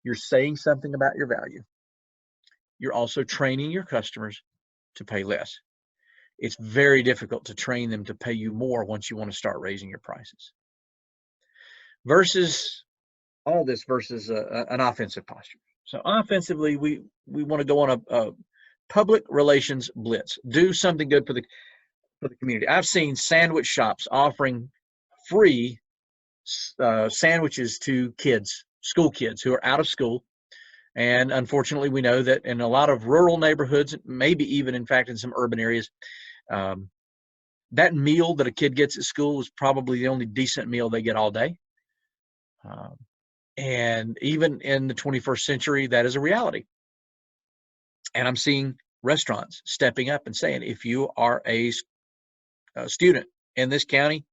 you're saying something about your value. You're also training your customers to pay less. It's very difficult to train them to pay you more once you want to start raising your prices. Versus an offensive posture. So offensively, we want to go on a public relations blitz. Do something good for the community. I've seen sandwich shops offering free sandwiches to kids, school kids who are out of school, And unfortunately, we know that in a lot of rural neighborhoods, maybe even in fact in some urban areas, um, that meal that a kid gets at school is probably the only decent meal they get all day. Um, and even in the 21st century, that is a reality. And I'm seeing restaurants stepping up and saying, if you are a student in this county,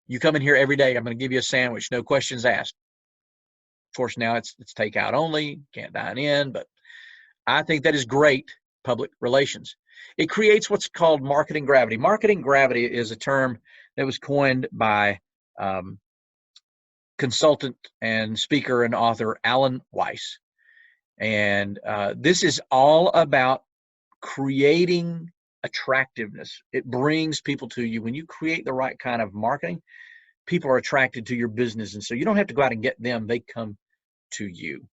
you come in here every day, I'm going to give you a sandwich, no questions asked. Of course, now it's takeout only, can't dine in, but I think that is great public relations. It creates what's called marketing gravity. Marketing gravity is a term that was coined by consultant and speaker and author Alan Weiss. And this is all about creating attractiveness. It brings people to you. When you create the right kind of marketing, people are attracted to your business. And so you don't have to go out and get them, they come to you.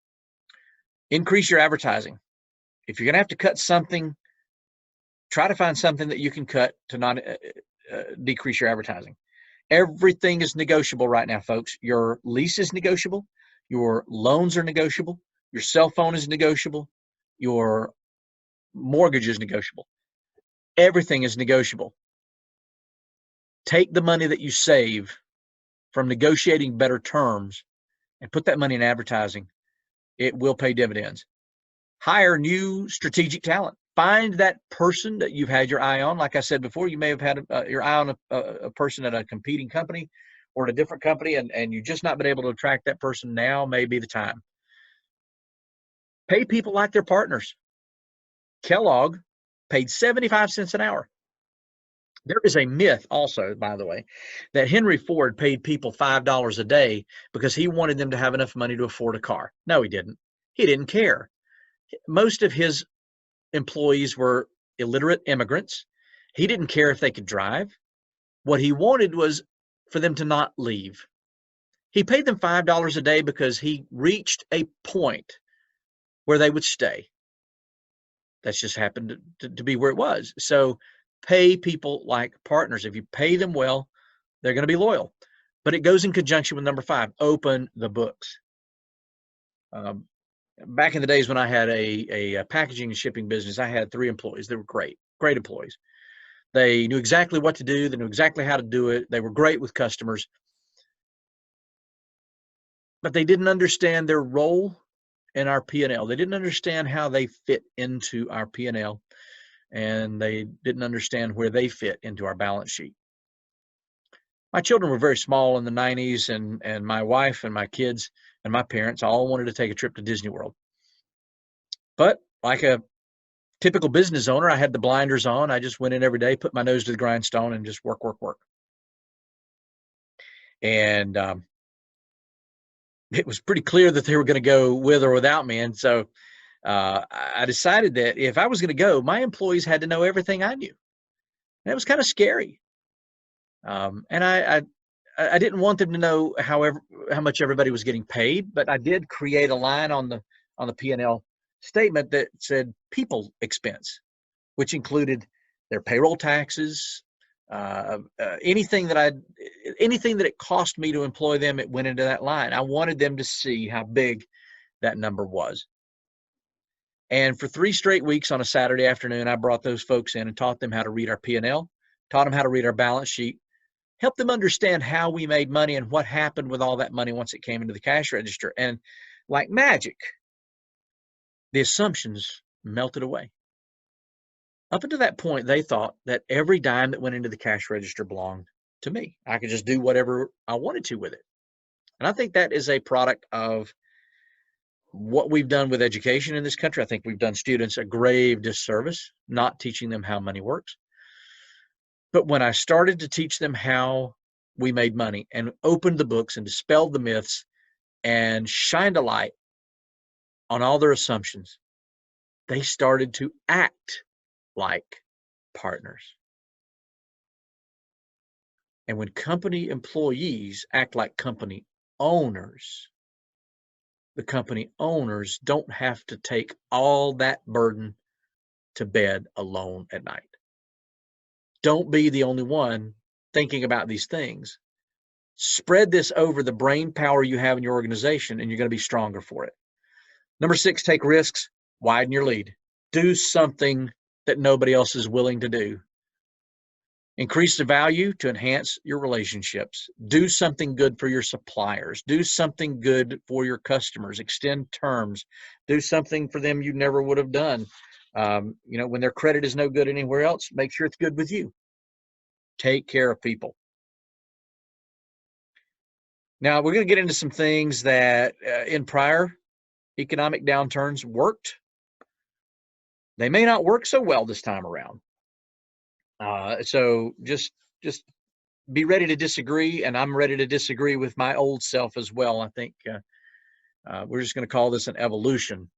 Increase your advertising. If you're going to have to cut something, try to find something that you can cut to not decrease your advertising. Everything is negotiable right now, folks. Your lease is negotiable. Your loans are negotiable. Your cell phone is negotiable. Your mortgage is negotiable. Everything is negotiable. Take the money that you save from negotiating better terms and put that money in advertising. It will pay dividends. Hire new strategic talent. Find that person that you've had your eye on. Like I said before, you may have had your eye on a person at a competing company or at a different company, and you've just not been able to attract that person. Now may be the time. Pay people like they're partners. Kellogg paid 75 cents an hour. There is a myth also, by the way, that Henry Ford paid people $5 a day because he wanted them to have enough money to afford a car. No, he didn't. He didn't care. Most of his employees were illiterate immigrants. He didn't care if they could drive. What he wanted was for them to not leave. He paid them $5 a day because he reached a point where they would stay. That's just happened to be where it was. So pay people like partners. If you pay them well, they're going to be loyal. But it goes in conjunction with number 5, open the books. Back in the days when I had a packaging and shipping business, I had 3 employees. They were great employees. They knew exactly what to do. They knew exactly how to do it. They were great with customers. But they didn't understand their role in our P&L. They didn't understand how they fit into our P&L. And they didn't understand where they fit into our balance sheet. My children were very small in the 90s, and my wife and my kids and my parents all wanted to take a trip to Disney World. But like a typical business owner, I had the blinders on. I just went in every day, put my nose to the grindstone, and just work. And it was pretty clear that they were going to go with or without me. And so I decided that if I was going to go, my employees had to know everything I knew. And it was kind of scary. And I didn't want them to know how much everybody was getting paid, but I did create a line on the P&L statement that said people expense, which included their payroll taxes, anything that it cost me to employ them, it went into that line. I wanted them to see how big that number was. And for 3 straight weeks on a Saturday afternoon, I brought those folks in and taught them how to read our P&L, taught them how to read our balance sheet, helped them understand how we made money and what happened with all that money once it came into the cash register. And like magic, the assumptions melted away. Up until that point, they thought that every dime that went into the cash register belonged to me. I could just do whatever I wanted to with it. And I think that is a product of what we've done with education in this country. I think we've done students a grave disservice, not teaching them how money works. But when I started to teach them how we made money and opened the books and dispelled the myths and shined a light on all their assumptions, they started to act like partners. And when company employees act like company owners, the company owners don't have to take all that burden to bed alone at night. Don't be the only one thinking about these things. Spread this over the brain power you have in your organization, and you're going to be stronger for it. Number 6, take risks, widen your lead. Do something that nobody else is willing to do. Increase the value to enhance your relationships. Do something good for your suppliers. Do something good for your customers. Extend terms. Do something for them you never would have done. When their credit is no good anywhere else, make sure it's good with you. Take care of people. Now, we're going to get into some things that in prior economic downturns worked. They may not work so well this time around. So just be ready to disagree, and I'm ready to disagree with my old self as well. I think we're just going to call this an evolution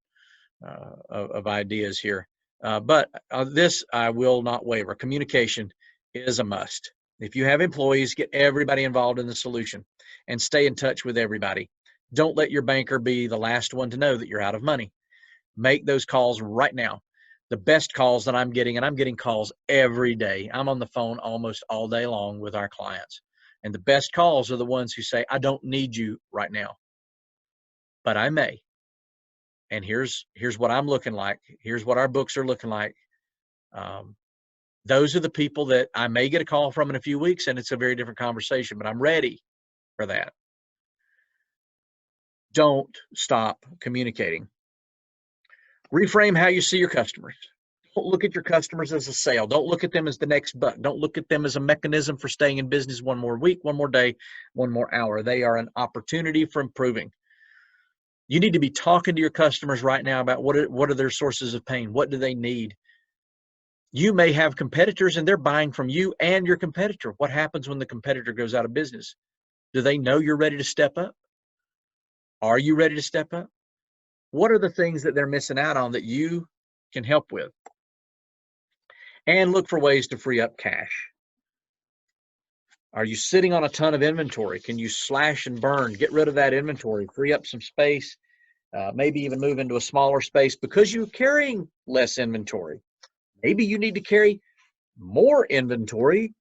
of ideas here. But this, I will not waver. Communication is a must. If you have employees, get everybody involved in the solution and stay in touch with everybody. Don't let your banker be the last one to know that you're out of money. Make those calls right now. The best calls that I'm getting, and I'm getting calls every day. I'm on the phone almost all day long with our clients. And the best calls are the ones who say, I don't need you right now, but I may. And here's what I'm looking like. Here's what our books are looking like. Those are the people that I may get a call from in a few weeks, and it's a very different conversation, but I'm ready for that. Don't stop communicating. Reframe how you see your customers. Don't look at your customers as a sale. Don't look at them as the next buck. Don't look at them as a mechanism for staying in business one more week, one more day, one more hour. They are an opportunity for improving. You need to be talking to your customers right now about what are their sources of pain? What do they need? You may have competitors and they're buying from you and your competitor. What happens when the competitor goes out of business? Do they know you're ready to step up? Are you ready to step up? What are the things that they're missing out on that you can help with? And look for ways to free up cash. Are you sitting on a ton of inventory? Can you slash and burn? Get rid of that inventory, free up some space, maybe even move into a smaller space because you're carrying less inventory. Maybe you need to carry more inventory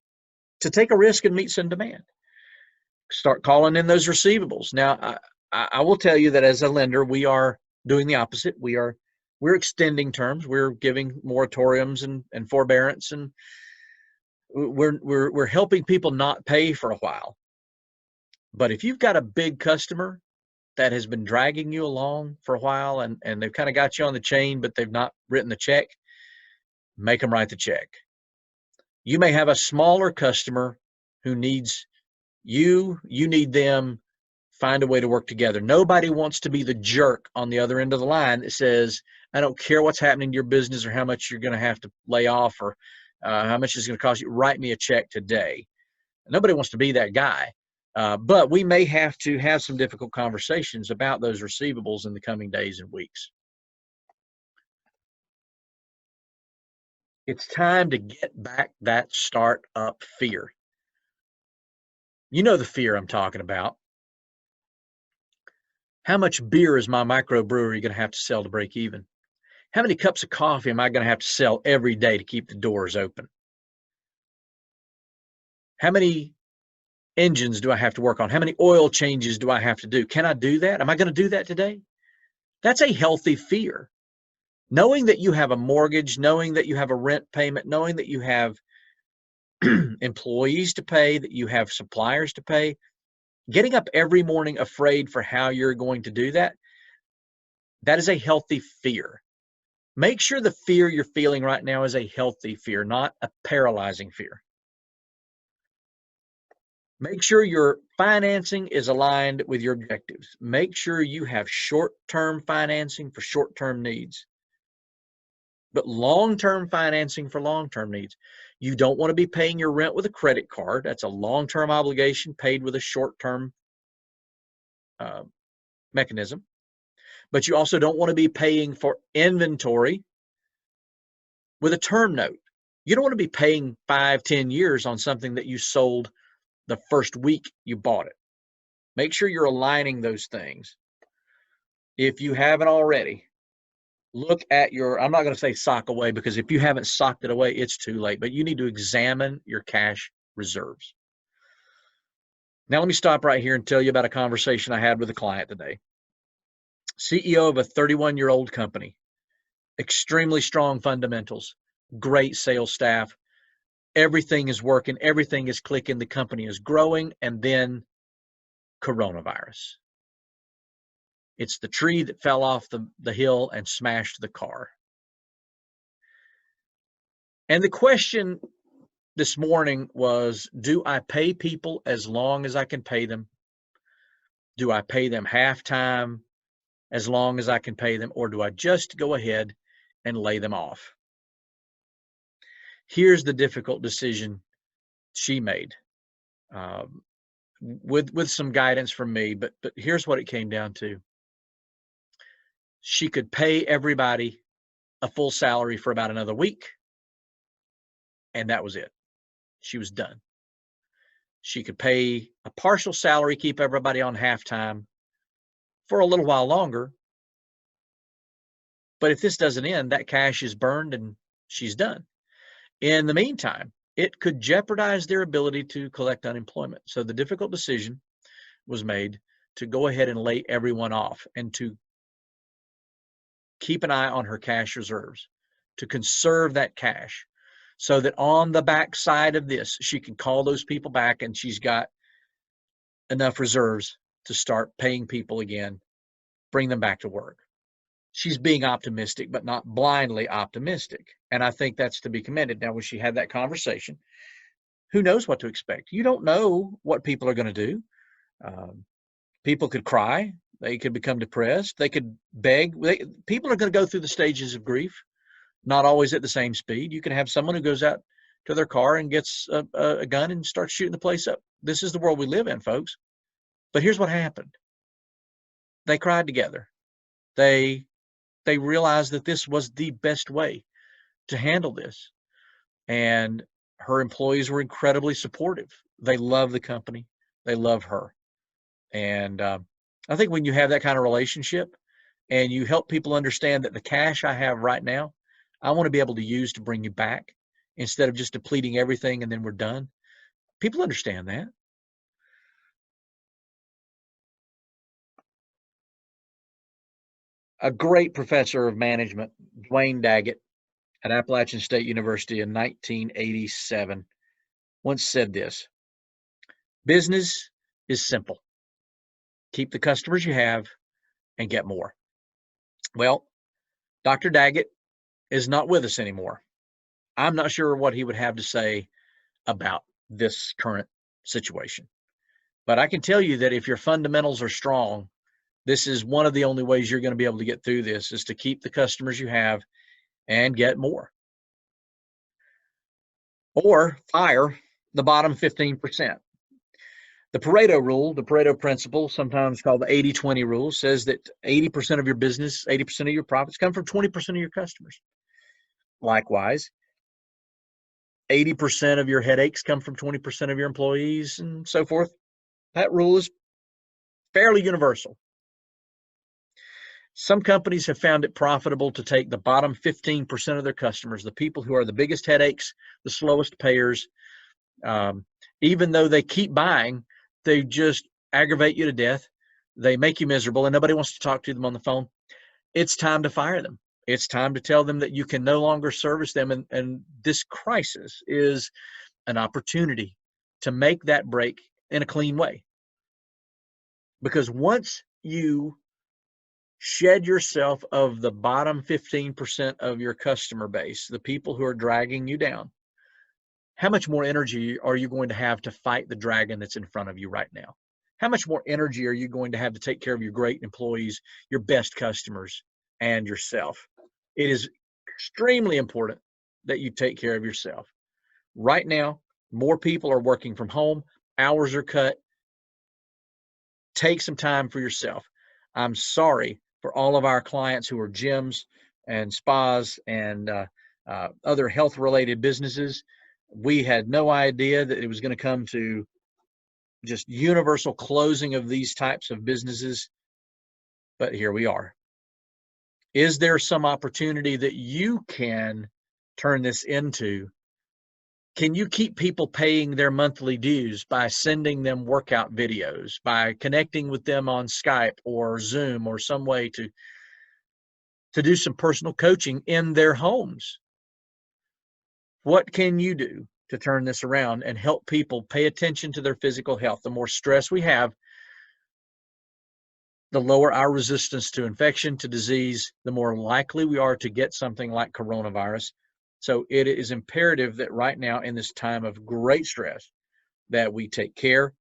to take a risk and meet some demand. Start calling in those receivables. Now, I will tell you that as a lender, we are doing the opposite. We're extending terms. We're giving moratoriums and forbearance, and we're helping people not pay for a while. But if you've got a big customer that has been dragging you along for a while and they've kind of got you on the chain, but they've not written the check, make them write the check. You may have a smaller customer who needs you need them. Find a way to work together. Nobody wants to be the jerk on the other end of the line that says, I don't care what's happening to your business or how much you're going to have to lay off or how much it's going to cost you. Write me a check today. Nobody wants to be that guy. But we may have to have some difficult conversations about those receivables in the coming days and weeks. It's time to get back that startup fear. You know the fear I'm talking about. How much beer is my microbrewery going to have to sell to break even? How many cups of coffee am I going to have to sell every day to keep the doors open? How many engines do I have to work on? How many oil changes do I have to do? Can I do that? Am I going to do that today? That's a healthy fear. Knowing that you have a mortgage, knowing that you have a rent payment, knowing that you have employees to pay, that you have suppliers to pay, getting up every morning afraid for how you're going to do that, that is a healthy fear. Make sure the fear you're feeling right now is a healthy fear, not a paralyzing fear. Make sure your financing is aligned with your objectives. Make sure you have short-term financing for short-term needs, but long-term financing for long-term needs. You don't want to be paying your rent with a credit card. That's a long-term obligation paid with a short-term mechanism. But you also don't want to be paying for inventory with a term note. You don't want to be paying 5-10 years on something that you sold the first week you bought it. Make sure you're aligning those things. If you haven't already, look at your, I'm not going to say sock away, because if you haven't socked it away, it's too late, but you need to examine your cash reserves. Now, let me stop right here and tell you about a conversation I had with a client today. CEO of a 31-year-old company, extremely strong fundamentals, great sales staff, everything is working, everything is clicking, the company is growing, and then coronavirus. It's the tree that fell off the hill and smashed the car. And the question this morning was, do I pay people as long as I can pay them? Do I pay them half-time as long as I can pay them? Or do I just go ahead and lay them off? Here's the difficult decision she made, with some guidance from me, but here's what it came down to. She could pay everybody a full salary for about another week, and that was it. She was done. She could pay a partial salary, keep everybody on halftime for a little while longer. But if this doesn't end, that cash is burned and she's done. In the meantime, it could jeopardize their ability to collect unemployment. So the difficult decision was made to go ahead and lay everyone off and to keep an eye on her cash reserves, to conserve that cash so that on the back side of this, she can call those people back and she's got enough reserves to start paying people again, bring them back to work. She's being optimistic, but not blindly optimistic. And I think that's to be commended. Now, when she had that conversation, who knows what to expect? You don't know what people are going to do. People could cry. They could become depressed. They could beg. People are going to go through the stages of grief, not always at the same speed. You can have someone who goes out to their car and gets a gun and starts shooting the place up. This is the world we live in, folks. But here's what happened. They cried together. They realized that this was the best way to handle this. And her employees were incredibly supportive. They love the company. They love her. And I think when you have that kind of relationship and you help people understand that the cash I have right now, I want to be able to use to bring you back instead of just depleting everything and then we're done. People understand that. A great professor of management, Dwayne Daggett, at Appalachian State University in 1987, once said this: business is simple. Keep the customers you have and get more. Well, Dr. Daggett is not with us anymore. I'm not sure what he would have to say about this current situation. But I can tell you that if your fundamentals are strong, this is one of the only ways you're going to be able to get through this, is to keep the customers you have and get more. Or fire the bottom 15%. The Pareto rule, the Pareto principle, sometimes called the 80-20 rule, says that 80% of your business, 80% of your profits come from 20% of your customers. Likewise, 80% of your headaches come from 20% of your employees, and so forth. That rule is fairly universal. Some companies have found it profitable to take the bottom 15% of their customers, the people who are the biggest headaches, the slowest payers. Even though they keep buying, they just aggravate you to death. They make you miserable and nobody wants to talk to them on the phone. It's time to fire them. It's time to tell them that you can no longer service them. And this crisis is an opportunity to make that break in a clean way. Because once you shed yourself of the bottom 15% of your customer base, the people who are dragging you down, how much more energy are you going to have to fight the dragon that's in front of you right now? How much more energy are you going to have to take care of your great employees, your best customers, and yourself? It is extremely important that you take care of yourself. Right now, more people are working from home. Hours are cut. Take some time for yourself. I'm sorry for all of our clients who are gyms and spas and other health-related businesses. We had no idea that it was going to come to just universal closing of these types of businesses, but here we are. Is there some opportunity that you can turn this into Can you keep people paying their monthly dues by sending them workout videos, by connecting with them on Skype or Zoom or some way to do some personal coaching in their homes? What can you do to turn this around and help people pay attention to their physical health? The more stress we have, the lower our resistance to infection, to disease, the more likely we are to get something like coronavirus. So it is imperative that right now, in this time of great stress, that we take care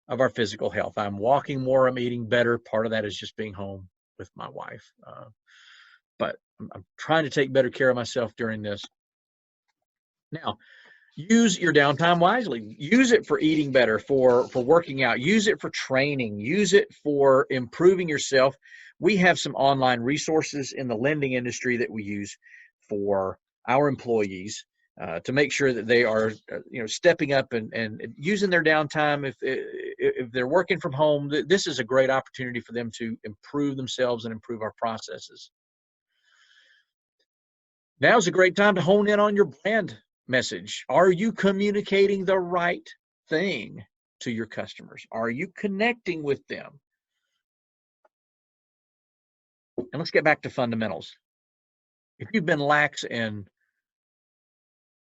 of our physical health. I'm walking more, I'm eating better. Part of that is just being home with my wife. But I'm trying to take better care of myself during this. Now, use your downtime wisely. Use it for eating better, for working out. Use it for training. Use it for improving yourself. We have some online resources in the lending industry that we use for our employees to make sure that they are stepping up and using their downtime. If they're working from home, this is a great opportunity for them to improve themselves and improve our processes. Now is a great time to hone in on your brand message. Are you communicating the right thing to your customers? Are you connecting with them? And let's get back to fundamentals. If you've been lax in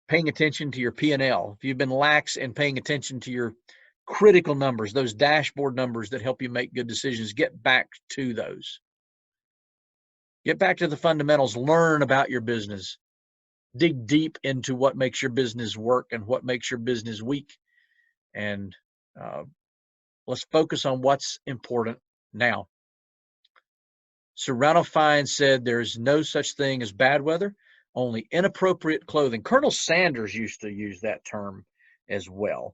paying attention to your P&L, if you've been lax in paying attention to your critical numbers, those dashboard numbers that help you make good decisions, get back to those. Get back to the fundamentals. Learn about your business. Dig deep into what makes your business work and what makes your business weak. And let's focus on what's important now. Sir Ralph Fiennes said there's no such thing as bad weather, only inappropriate clothing. Colonel Sanders used to use that term as well.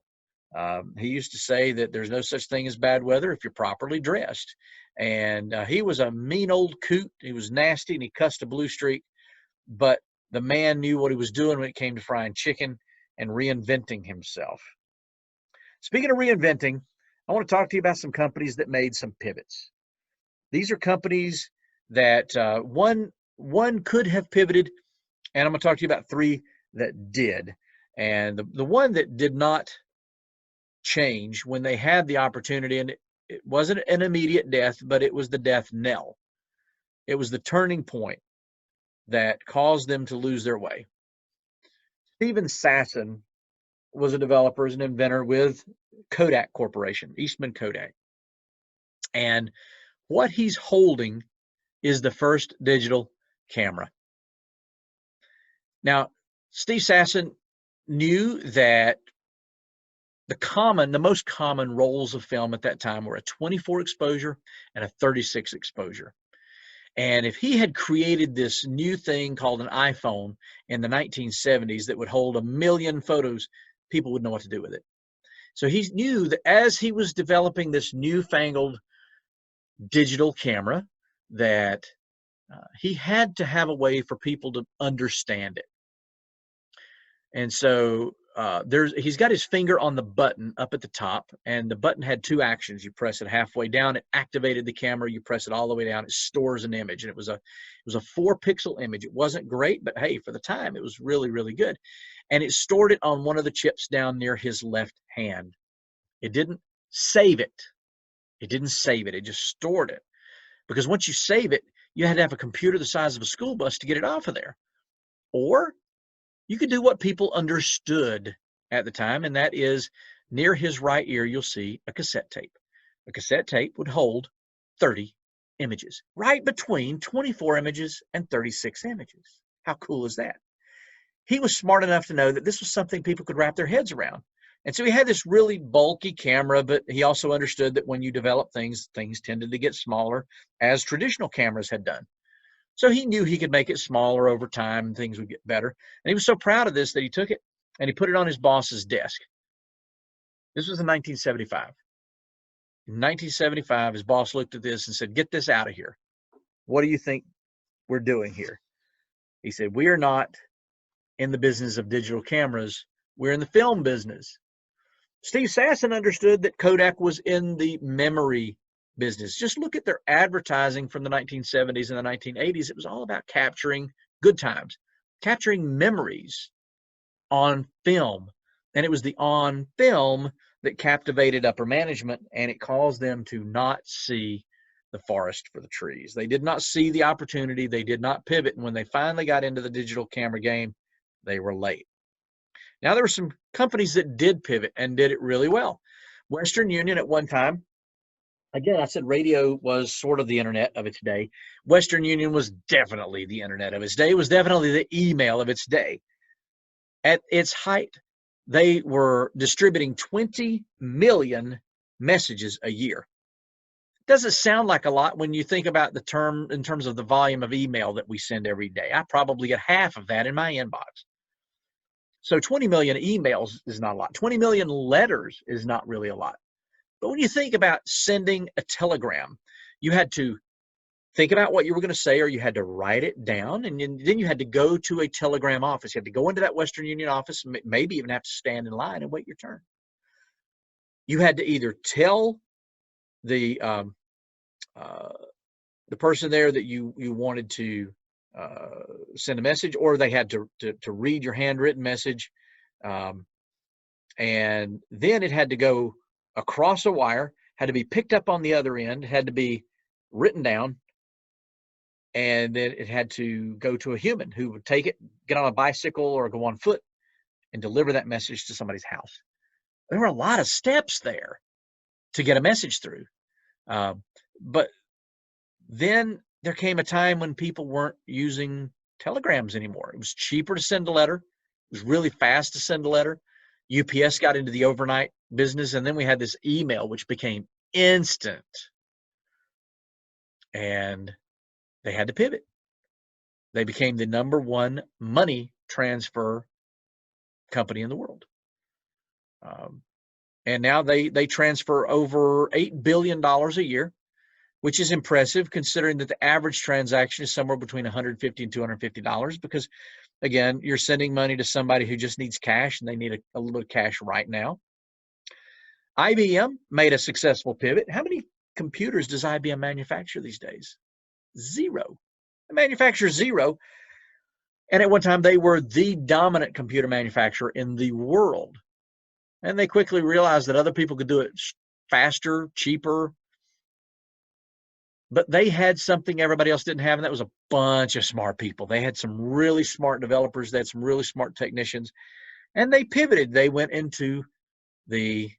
He used to say that there's no such thing as bad weather if you're properly dressed. And he was a mean old coot. He was nasty and he cussed a blue streak. But the man knew what he was doing when it came to frying chicken and reinventing himself. Speaking of reinventing, I want to talk to you about some companies that made some pivots. These are companies that one could have pivoted, and I'm going to talk to you about three that did. And the one that did not change when they had the opportunity, and it wasn't an immediate death, but it was the death knell. It was the turning point that caused them to lose their way. Steven Sasson was a developer, as an inventor with Kodak Corporation, Eastman Kodak. And what he's holding is the first digital camera. Now, Steve Sasson knew that the most common rolls of film at that time were a 24 exposure and a 36 exposure. And if he had created this new thing called an iPhone in the 1970s that would hold 1 million photos, people would know what to do with it. So he knew that as he was developing this newfangled digital camera, that he had to have a way for people to understand it. And so he's got his finger on the button up at the top, and the button had two actions. You press it halfway down, it activated the camera. You press it all the way down, it stores an image. And it was a 4-pixel image. It wasn't great, but hey, for the time, it was really, really good. And it stored it on one of the chips down near his left hand. It didn't save it. It just stored it. Because once you save it, you had to have a computer the size of a school bus to get it off of there. Or you could do what people understood at the time, and that is near his right ear, you'll see a cassette tape. A cassette tape would hold 30 images, right between 24 images and 36 images. How cool is that? He was smart enough to know that this was something people could wrap their heads around. And so he had this really bulky camera, but he also understood that when you develop things tended to get smaller, as traditional cameras had done. So he knew he could make it smaller over time and things would get better. And he was so proud of this that he took it and he put it on his boss's desk. This was in 1975. In 1975, his boss looked at this and said, "Get this out of here. What do you think we're doing here?" He said, "We are not in the business of digital cameras. We're in the film business." Steve Sasson understood that Kodak was in the memory business. Just look at their advertising from the 1970s and the 1980s. It was all about capturing good times, capturing memories on film. And it was the on film that captivated upper management, and it caused them to not see the forest for the trees. They did not see the opportunity. They did not pivot. And when they finally got into the digital camera game, they were late. Now, there were some companies that did pivot and did it really well. Western Union at one time, again, I said radio was sort of the internet of its day. Western Union was definitely the internet of its day. It was definitely the email of its day. At its height, they were distributing 20 million messages a year. Doesn't sound like a lot when you think about the term in terms of the volume of email that we send every day. I probably get half of that in my inbox. So 20 million emails is not a lot. 20 million letters is not really a lot. But when you think about sending a telegram, you had to think about what you were going to say, or you had to write it down, and then you had to go to a telegram office. You had to go into that Western Union office, maybe even have to stand in line and wait your turn. You had to either tell the person there that you wanted to send a message, or they had to read your handwritten message, and then it had to go across a wire, had to be picked up on the other end, had to be written down, and then it had to go to a human who would take it, get on a bicycle or go on foot, and deliver that message to somebody's house. There were a lot of steps there to get a message through. But then there came a time when people weren't using telegrams anymore. It was cheaper to send a letter. It was really fast to send a letter. UPS got into the overnight business, and then we had this email, which became instant. And they had to pivot. They became the #1 money transfer company in the world. And now they transfer over $8 billion a year, which is impressive considering that the average transaction is somewhere between $150 and $250, because, again, you're sending money to somebody who just needs cash and they need a little bit of cash right now. IBM made a successful pivot. How many computers does IBM manufacture these days? Zero. They manufacture zero. And at one time, they were the dominant computer manufacturer in the world. And they quickly realized that other people could do it faster, cheaper. But they had something everybody else didn't have, and that was a bunch of smart people. They had some really smart developers. They had some really smart technicians. And they pivoted. They went into the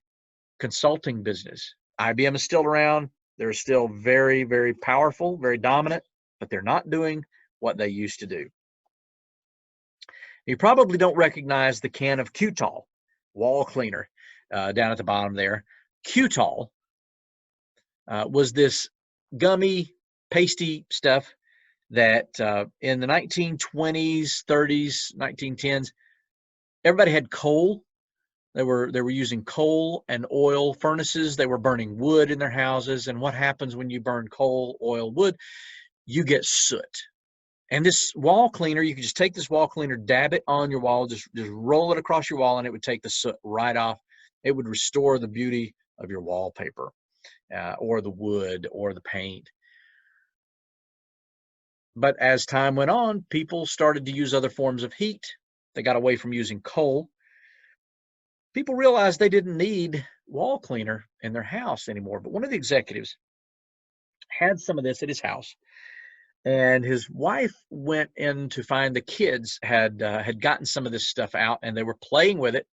consulting business. IBM is still around. They're still very, very powerful, very dominant, but they're not doing what they used to do. You probably don't recognize the can of Q-Tol wall cleaner down at the bottom there. Q-Tol was this gummy, pasty stuff that in the 1920s, 30s, 1910s, everybody had coal. They were using coal and oil furnaces. They were burning wood in their houses. And what happens when you burn coal, oil, wood? You get soot. And this wall cleaner, you could just take this wall cleaner, dab it on your wall, just roll it across your wall, and it would take the soot right off. It would restore the beauty of your wallpaper, or the wood, or the paint. But as time went on, people started to use other forms of heat. They got away from using coal. People realized they didn't need wall cleaner in their house anymore. But one of the executives had some of this at his house, and his wife went in to find the kids had gotten some of this stuff out, and they were playing with it,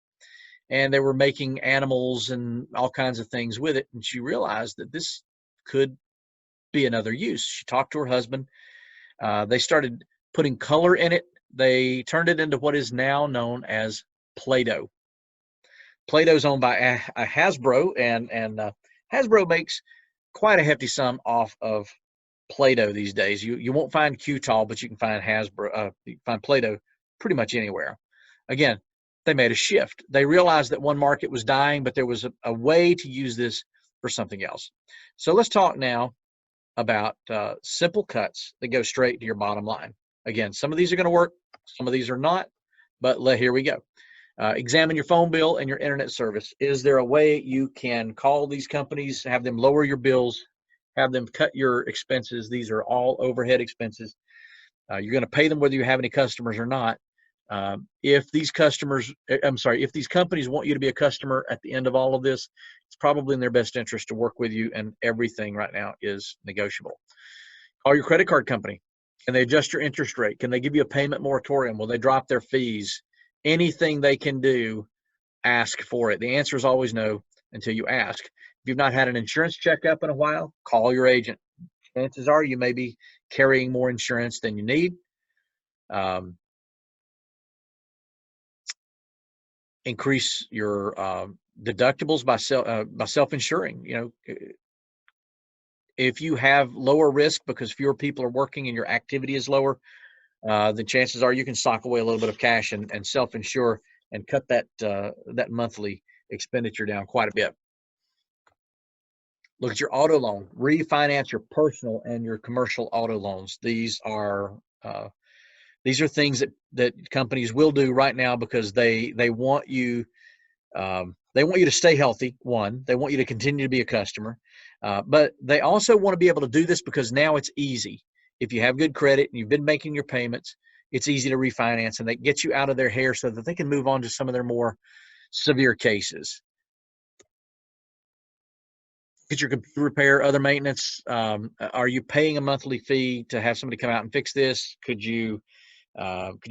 and they were making animals and all kinds of things with it. And she realized that this could be another use. She talked to her husband. They started putting color in it. They turned it into what is now known as Play-Doh. Play-Doh is owned by Hasbro, and Hasbro makes quite a hefty sum off of Play-Doh these days. You won't find Q-Tol, but you can find Hasbro. You can find Play-Doh pretty much anywhere. Again, they made a shift. They realized that one market was dying, but there was a way to use this for something else. So let's talk now about simple cuts that go straight to your bottom line. Again, some of these are going to work, some of these are not, but here we go. Examine your phone bill and your internet service. Is there a way you can call these companies, have them lower your bills, have them cut your expenses? These are all overhead expenses. You're going to pay them whether you have any customers or not. If these if these companies want you to be a customer at the end of all of this, it's probably in their best interest to work with you, and everything right now is negotiable. Call your credit card company. Can they adjust your interest rate? Can they give you a payment moratorium? Will they drop their fees? Anything they can do, ask for it. The answer is always no until you ask. If you've not had an insurance checkup in a while, call your agent. Chances are you may be carrying more insurance than you need. Increase your deductibles by self-insuring. You know, if you have lower risk because fewer people are working and your activity is lower, then chances are you can sock away a little bit of cash and self-insure and cut that monthly expenditure down quite a bit. Look at your auto loan. Refinance your personal and your commercial auto loans. These are things that companies will do right now because they want you to stay healthy. One, they want you to continue to be a customer, but they also want to be able to do this because now it's easy. If you have good credit and you've been making your payments, it's easy to refinance, and they get you out of their hair so that they can move on to some of their more severe cases. Get your computer repair, other maintenance. Are you paying a monthly fee to have somebody come out and fix this? Could you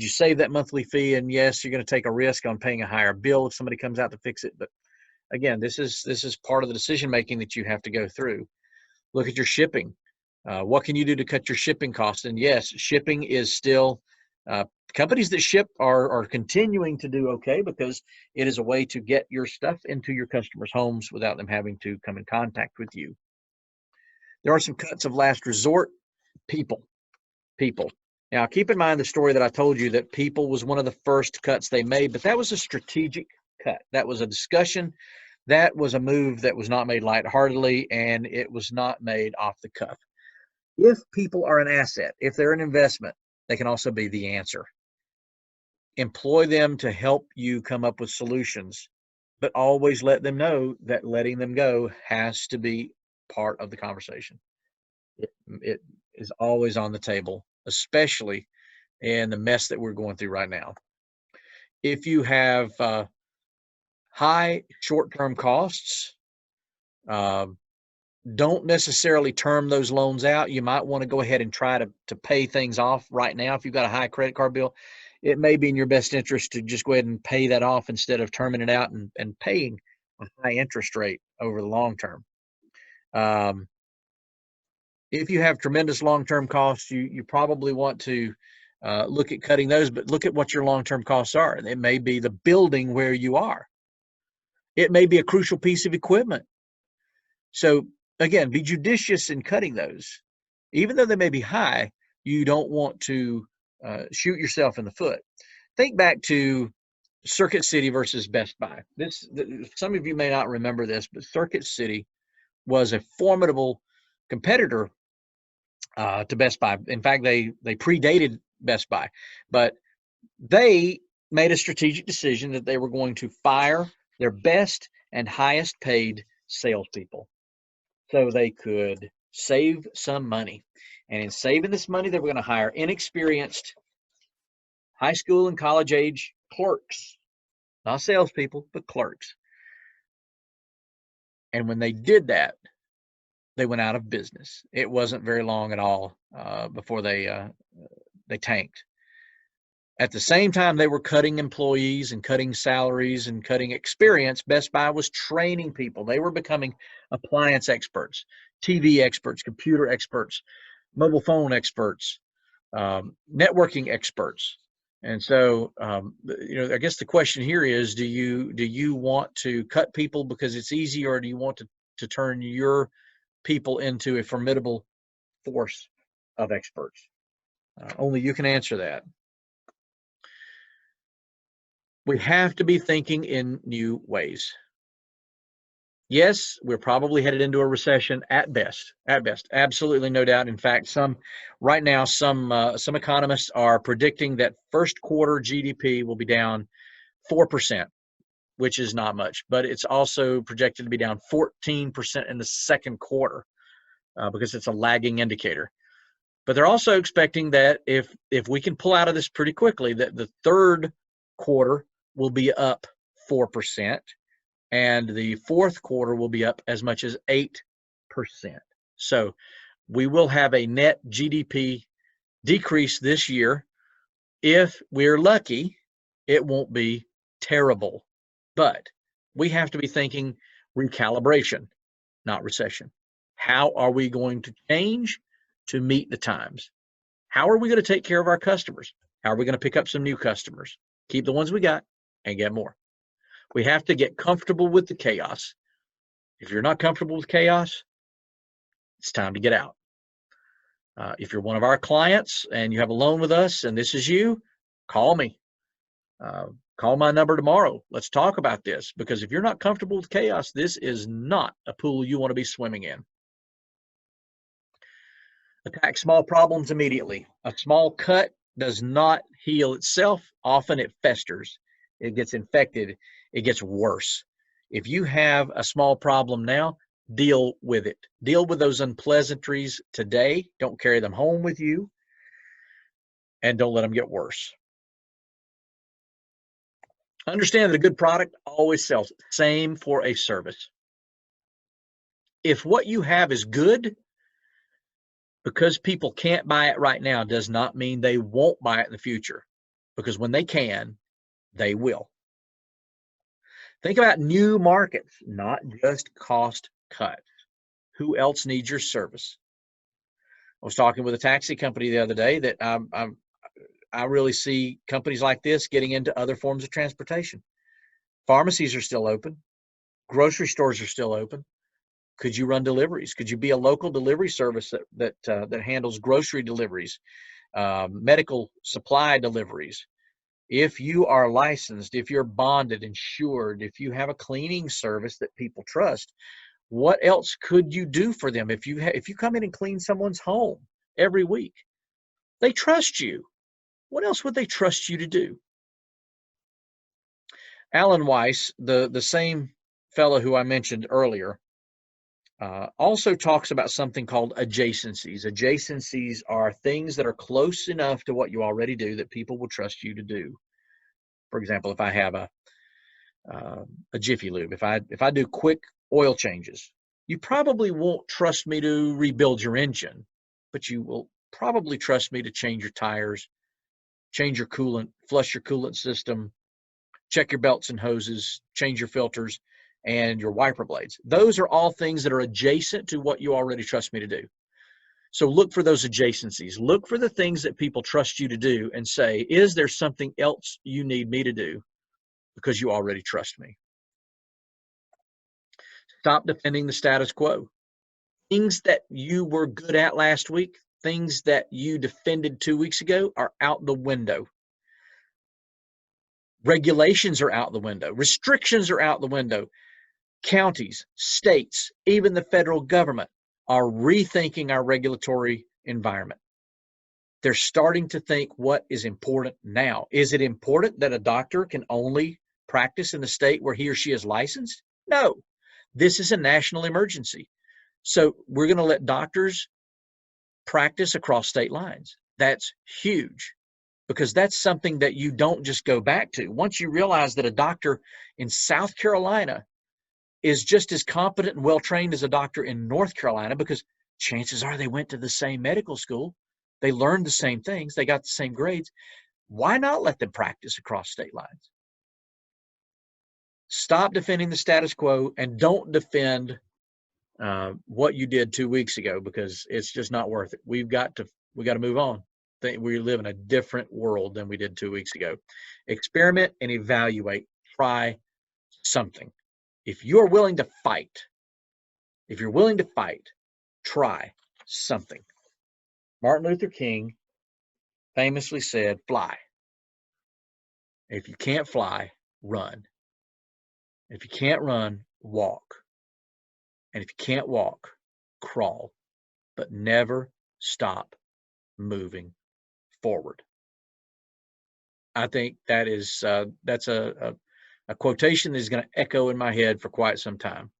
save that monthly fee? And yes, you're going to take a risk on paying a higher bill if somebody comes out to fix it. But again, this is part of the decision making that you have to go through. Look at your shipping. What can you do to cut your shipping costs? And yes, shipping is still, companies that ship are continuing to do okay because it is a way to get your stuff into your customers' homes without them having to come in contact with you. There are some cuts of last resort. People. Now, keep in mind the story that I told you that people was one of the first cuts they made, but that was a strategic cut. That was a discussion. That was a move that was not made lightheartedly, and it was not made off the cuff. If people are an asset, if they're an investment, they can also be the answer. Employ them to help you come up with solutions, but always let them know that letting them go has to be part of the conversation. It is always on the table, especially in the mess that we're going through right now. If you have high short-term costs, don't necessarily term those loans out. You might want to go ahead and try to pay things off right now. If you've got a high credit card bill, it may be in your best interest to just go ahead and pay that off instead of terming it out and paying a high interest rate over the long term. If you have tremendous long-term costs, you probably want to look at cutting those, but look at what your long-term costs are. It may be the building where you are. It may be a crucial piece of equipment. So again, be judicious in cutting those. Even though they may be high, you don't want to shoot yourself in the foot. Think back to Circuit City versus Best Buy. Some of you may not remember this, but Circuit City was a formidable competitor to Best Buy. In fact, they predated Best Buy, but they made a strategic decision that they were going to fire their best and highest paid salespeople so they could save some money. And in saving this money, they were going to hire inexperienced high school and college age clerks, not salespeople, but clerks. And when they did that, they went out of business. It wasn't very long at all before they tanked. At the same time they were cutting employees and cutting salaries and cutting experience, Best Buy was training people. They were becoming appliance experts, TV experts, computer experts, mobile phone experts, networking experts. And so, I guess the question here is, do you want to cut people because it's easy, or do you want to turn your people into a formidable force of experts? Only you can answer that. We have to be thinking in new ways. Yes, we're probably headed into a recession at best, absolutely no doubt. In fact, right now, some economists are predicting that first quarter GDP will be down 4%, which is not much, but it's also projected to be down 14% in the second quarter because it's a lagging indicator. But they're also expecting that if we can pull out of this pretty quickly, that the third quarter will be up 4%, and the fourth quarter will be up as much as 8%. So we will have a net GDP decrease this year. If we're lucky, it won't be terrible. But we have to be thinking recalibration, not recession. How are we going to change to meet the times? How are we going to take care of our customers? How are we going to pick up some new customers? Keep the ones we got and get more. We have to get comfortable with the chaos. If you're not comfortable with chaos, it's time to get out. If you're one of our clients and you have a loan with us and this is you, call me. Call my number tomorrow. Let's talk about this, because if you're not comfortable with chaos, this is not a pool you want to be swimming in. Attack small problems immediately. A small cut does not heal itself. Often it festers. It gets infected. It gets worse. If you have a small problem now, deal with it. Deal with those unpleasantries today. Don't carry them home with you. And don't let them get worse. Understand that a good product always sells. Same for a service. If what you have is good, because people can't buy it right now does not mean they won't buy it in the future. Because when they can, they will. Think about new markets, not just cost cuts. Who else needs your service? I was talking with a taxi company the other day that I really see companies like this getting into other forms of transportation. Pharmacies are still open. Grocery stores are still open. Could you run deliveries? Could you be a local delivery service that handles grocery deliveries, medical supply deliveries? If you are licensed, if you're bonded, insured, if you have a cleaning service that people trust, what else could you do for them? If you come in and clean someone's home every week, they trust you. What else would they trust you to do? Alan Weiss, the same fellow who I mentioned earlier, also talks about something called adjacencies. Adjacencies are things that are close enough to what you already do that people will trust you to do. For example, if I have a Jiffy Lube, if I do quick oil changes, you probably won't trust me to rebuild your engine, but you will probably trust me to change your tires, change your coolant, flush your coolant system, check your belts and hoses, change your filters, and your wiper blades. Those are all things that are adjacent to what you already trust me to do. So look for those adjacencies. Look for the things that people trust you to do and say, is there something else you need me to do because you already trust me? Stop defending the status quo. Things that you were good at last week, things that you defended 2 weeks ago are out the window. Regulations are out the window. Restrictions are out the window. Counties, states, even the federal government are rethinking our regulatory environment. They're starting to think, what is important now? Is it important that a doctor can only practice in the state where he or she is licensed? No, this is a national emergency. So we're going to let doctors practice across state lines. That's huge, because that's something that you don't just go back to. Once you realize that a doctor in South Carolina is just as competent and well-trained as a doctor in North Carolina, because chances are they went to the same medical school, they learned the same things, they got the same grades. Why not let them practice across state lines? Stop defending the status quo and don't defend what you did 2 weeks ago, because it's just not worth it. We got to move on. We live in a different world than we did 2 weeks ago. Experiment and evaluate. Try something. If you're willing to fight, try something. Martin Luther King famously said, fly. If you can't fly, run. If you can't run, walk. And if you can't walk, crawl. But never stop moving forward. I think that's a quotation that is going to echo in my head for quite some time.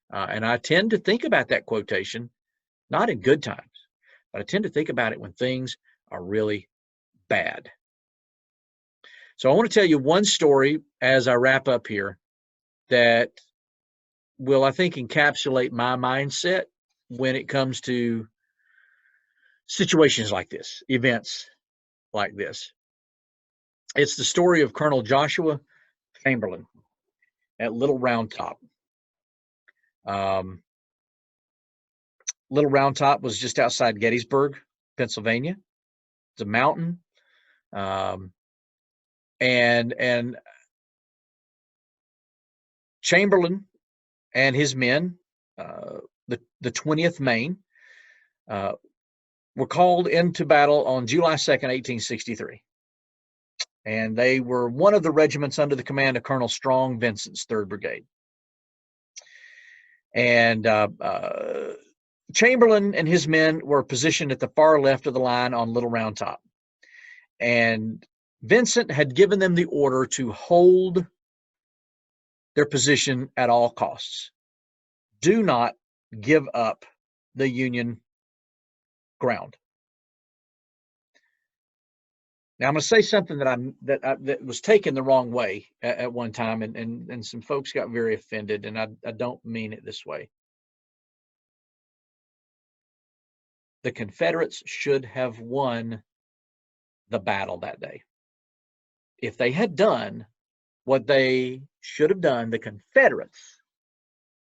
And I tend to think about that quotation not in good times, but I tend to think about it when things are really bad. So I want to tell you one story as I wrap up here that will, I think, encapsulate my mindset when it comes to situations like this, events like this. It's the story of Colonel Joshua Chamberlain at Little Round Top. Little Round Top was just outside Gettysburg, Pennsylvania. It's a mountain, and Chamberlain and his men, the 20th Maine, were called into battle on July 2nd, 1863. And they were one of the regiments under the command of Colonel Strong Vincent's 3rd Brigade. And Chamberlain and his men were positioned at the far left of the line on Little Round Top. And Vincent had given them the order to hold their position at all costs. Do not give up the Union ground. Now, I'm going to say something that was taken the wrong way at one time, and some folks got very offended, and I don't mean it this way. The Confederates should have won the battle that day. If they had done what they should have done, the Confederates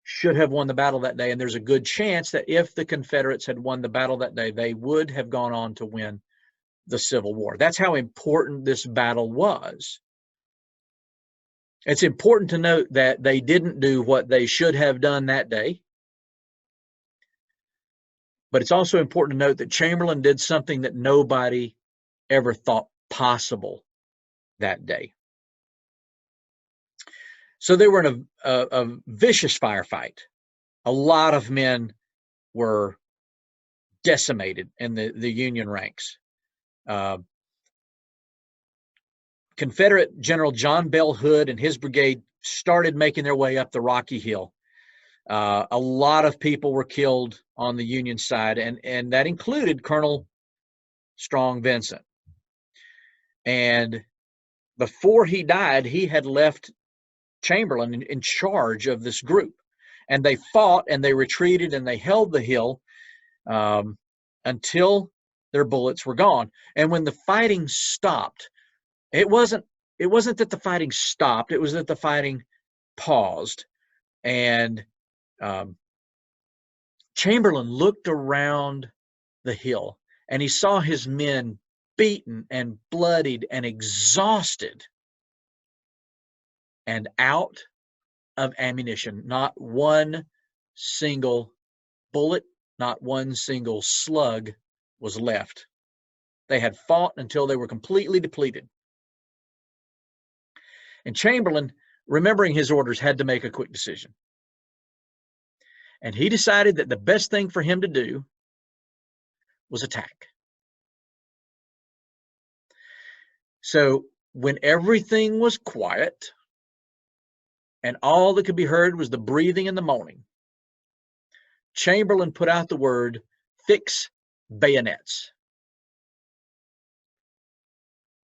should have won the battle that day, and there's a good chance that if the Confederates had won the battle that day, they would have gone on to win the Civil War. That's how important this battle was. It's important to note that they didn't do what they should have done that day. But it's also important to note that Chamberlain did something that nobody ever thought possible that day. So they were in a vicious firefight. A lot of men were decimated in the Union ranks. Confederate General John Bell Hood and his brigade started making their way up the rocky hill. A lot of people were killed on the Union side, and that included Colonel Strong Vincent. And before he died, he had left Chamberlain in charge of this group. And they fought, and they retreated, and they held the hill until their bullets were gone. And when the fighting stopped, it wasn't that the fighting stopped, it was that the fighting paused. And Chamberlain looked around the hill, and he saw his men beaten and bloodied and exhausted and out of ammunition. Not one single bullet, not one single slug was left. They had fought until they were completely depleted. And Chamberlain, remembering his orders, had to make a quick decision. And he decided that the best thing for him to do was attack. So when everything was quiet and all that could be heard was the breathing and the moaning, Chamberlain put out the word, "Fix bayonets."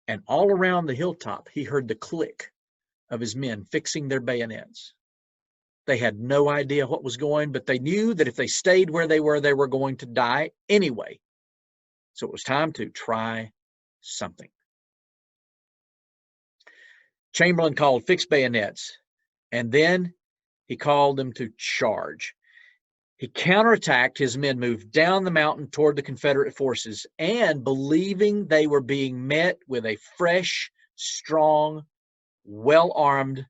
And all around the hilltop, he heard the click of his men fixing their bayonets. They had no idea what was going, but they knew that if they stayed where they were going to die anyway. So it was time to try something. Chamberlain called "Fix bayonets," and then he called them to charge. He counterattacked. His men moved down the mountain toward the Confederate forces, and believing they were being met with a fresh, strong, well-armed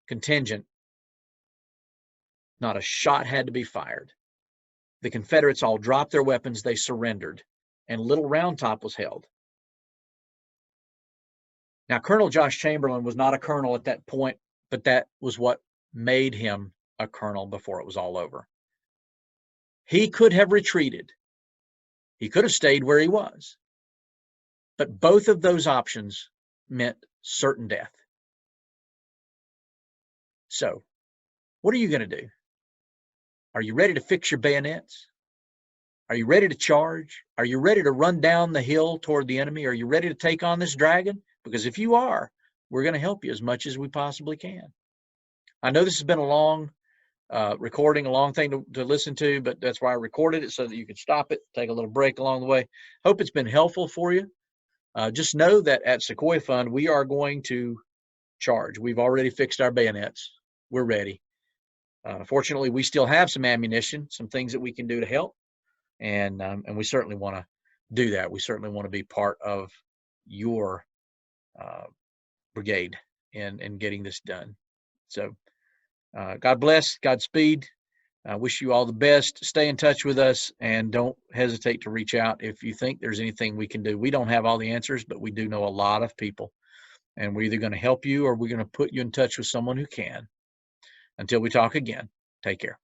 contingent, not a shot had to be fired. The Confederates all dropped their weapons, they surrendered, and Little Round Top was held. Now, Colonel Josh Chamberlain was not a colonel at that point, but that was what made him a colonel before it was all over. He could have retreated. He could have stayed where he was. But both of those options meant certain death. So, what are you going to do? Are you ready to fix your bayonets? Are you ready to charge? Are you ready to run down the hill toward the enemy? Are you ready to take on this dragon? Because if you are, we're going to help you as much as we possibly can. I know this has been a long recording, a long thing to listen to, but that's why I recorded it, so that you could stop it, take a little break along the way. Hope it's been helpful for you. Just know that at Sequoia Fund, we are going to charge. We've already fixed our bayonets. We're ready. Fortunately, we still have some ammunition, some things that we can do to help, and we certainly want to do that. We certainly want to be part of your brigade in getting this done. So God bless, Godspeed. I wish you all the best. Stay in touch with us, and don't hesitate to reach out if you think there's anything we can do. We don't have all the answers, but we do know a lot of people, and we're either going to help you or we're going to put you in touch with someone who can. Until we talk again, take care.